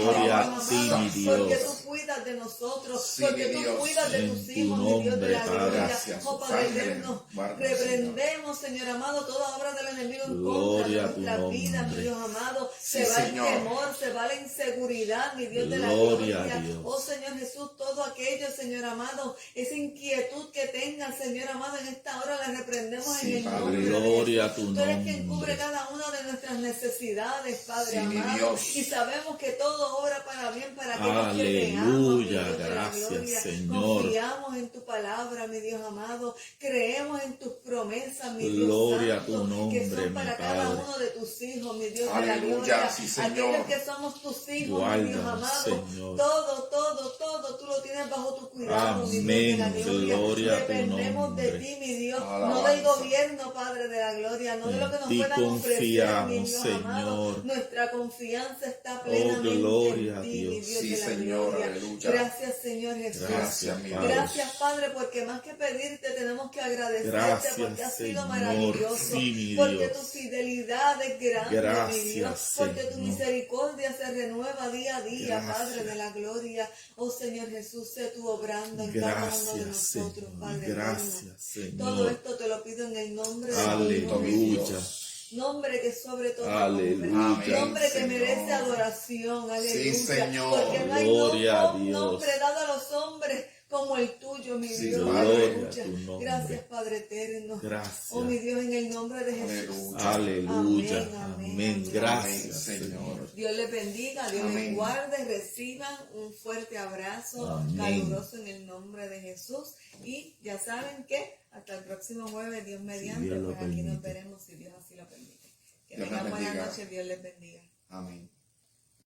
porque tú cuidas de nosotros, porque tú cuidas de tus hijos, mi Dios de la gloria. Oh Padre eterno, reprendemos, Señor amado, toda obra del enemigo en contra de nuestras vidas, mi Dios amado. Se va el temor, se va la inseguridad, mi Dios de la gloria. Oh Señor Jesús, todo aquello, Señor amado, esa inquietud que tengan, Señor amado, en esta hora la reprendemos en el nombre de Jesús. Tú eres quien cubre cada una de nuestras necesidades, Padre amado. Y sabemos que todo obra para bien para aquellos que te aman. Gracias, Señor. Confiamos en tu palabra, mi Dios amado. Creemos en tus promesas, mi Dios santo, que son para cada uno de tus hijos, mi Dios de la gloria. Aquellos que somos tus hijos, mi Dios amado. Todo, tú lo tienes bajo tu cuidado, mi Dios de la gloria. Dependemos de ti, mi Dios. No del gobierno, Padre de la gloria. No de lo que nos puedan ofrecer, mi Dios amado. Nuestra confianza está plenamente en ti, mi Dios de la gloria. Gracias, Señor Jesús. Gracias, Padre, porque más que pedirte tenemos que agradecerte porque has sido maravilloso, porque tu fidelidad es grande, mi Dios, porque tu misericordia se renueva día a día, Padre de la gloria. Oh Señor Jesús, sé tú obrando en cada uno de nosotros, Padre eterno. Todo esto te lo pido en el nombre de Jesús. Nombre que sobre todo nombre. Nombre que merece adoración. Aleluya. Sí, Señor. Porque no hay nombre dado a los hombres como el tuyo, mi Dios. Aleluya. Gracias, Padre eterno. Gracias. Oh, mi Dios, en el nombre de Jesús. Aleluya. Amén. Gracias, Señor. Dios les bendiga, Dios les guarde. Reciban un fuerte abrazo caluroso en el nombre de Jesús. Y ya saben que hasta el próximo jueves, Dios mediante, pues aquí nos veremos si Dios así lo permite. Que tengan buenas noches, Dios les bendiga. Amén.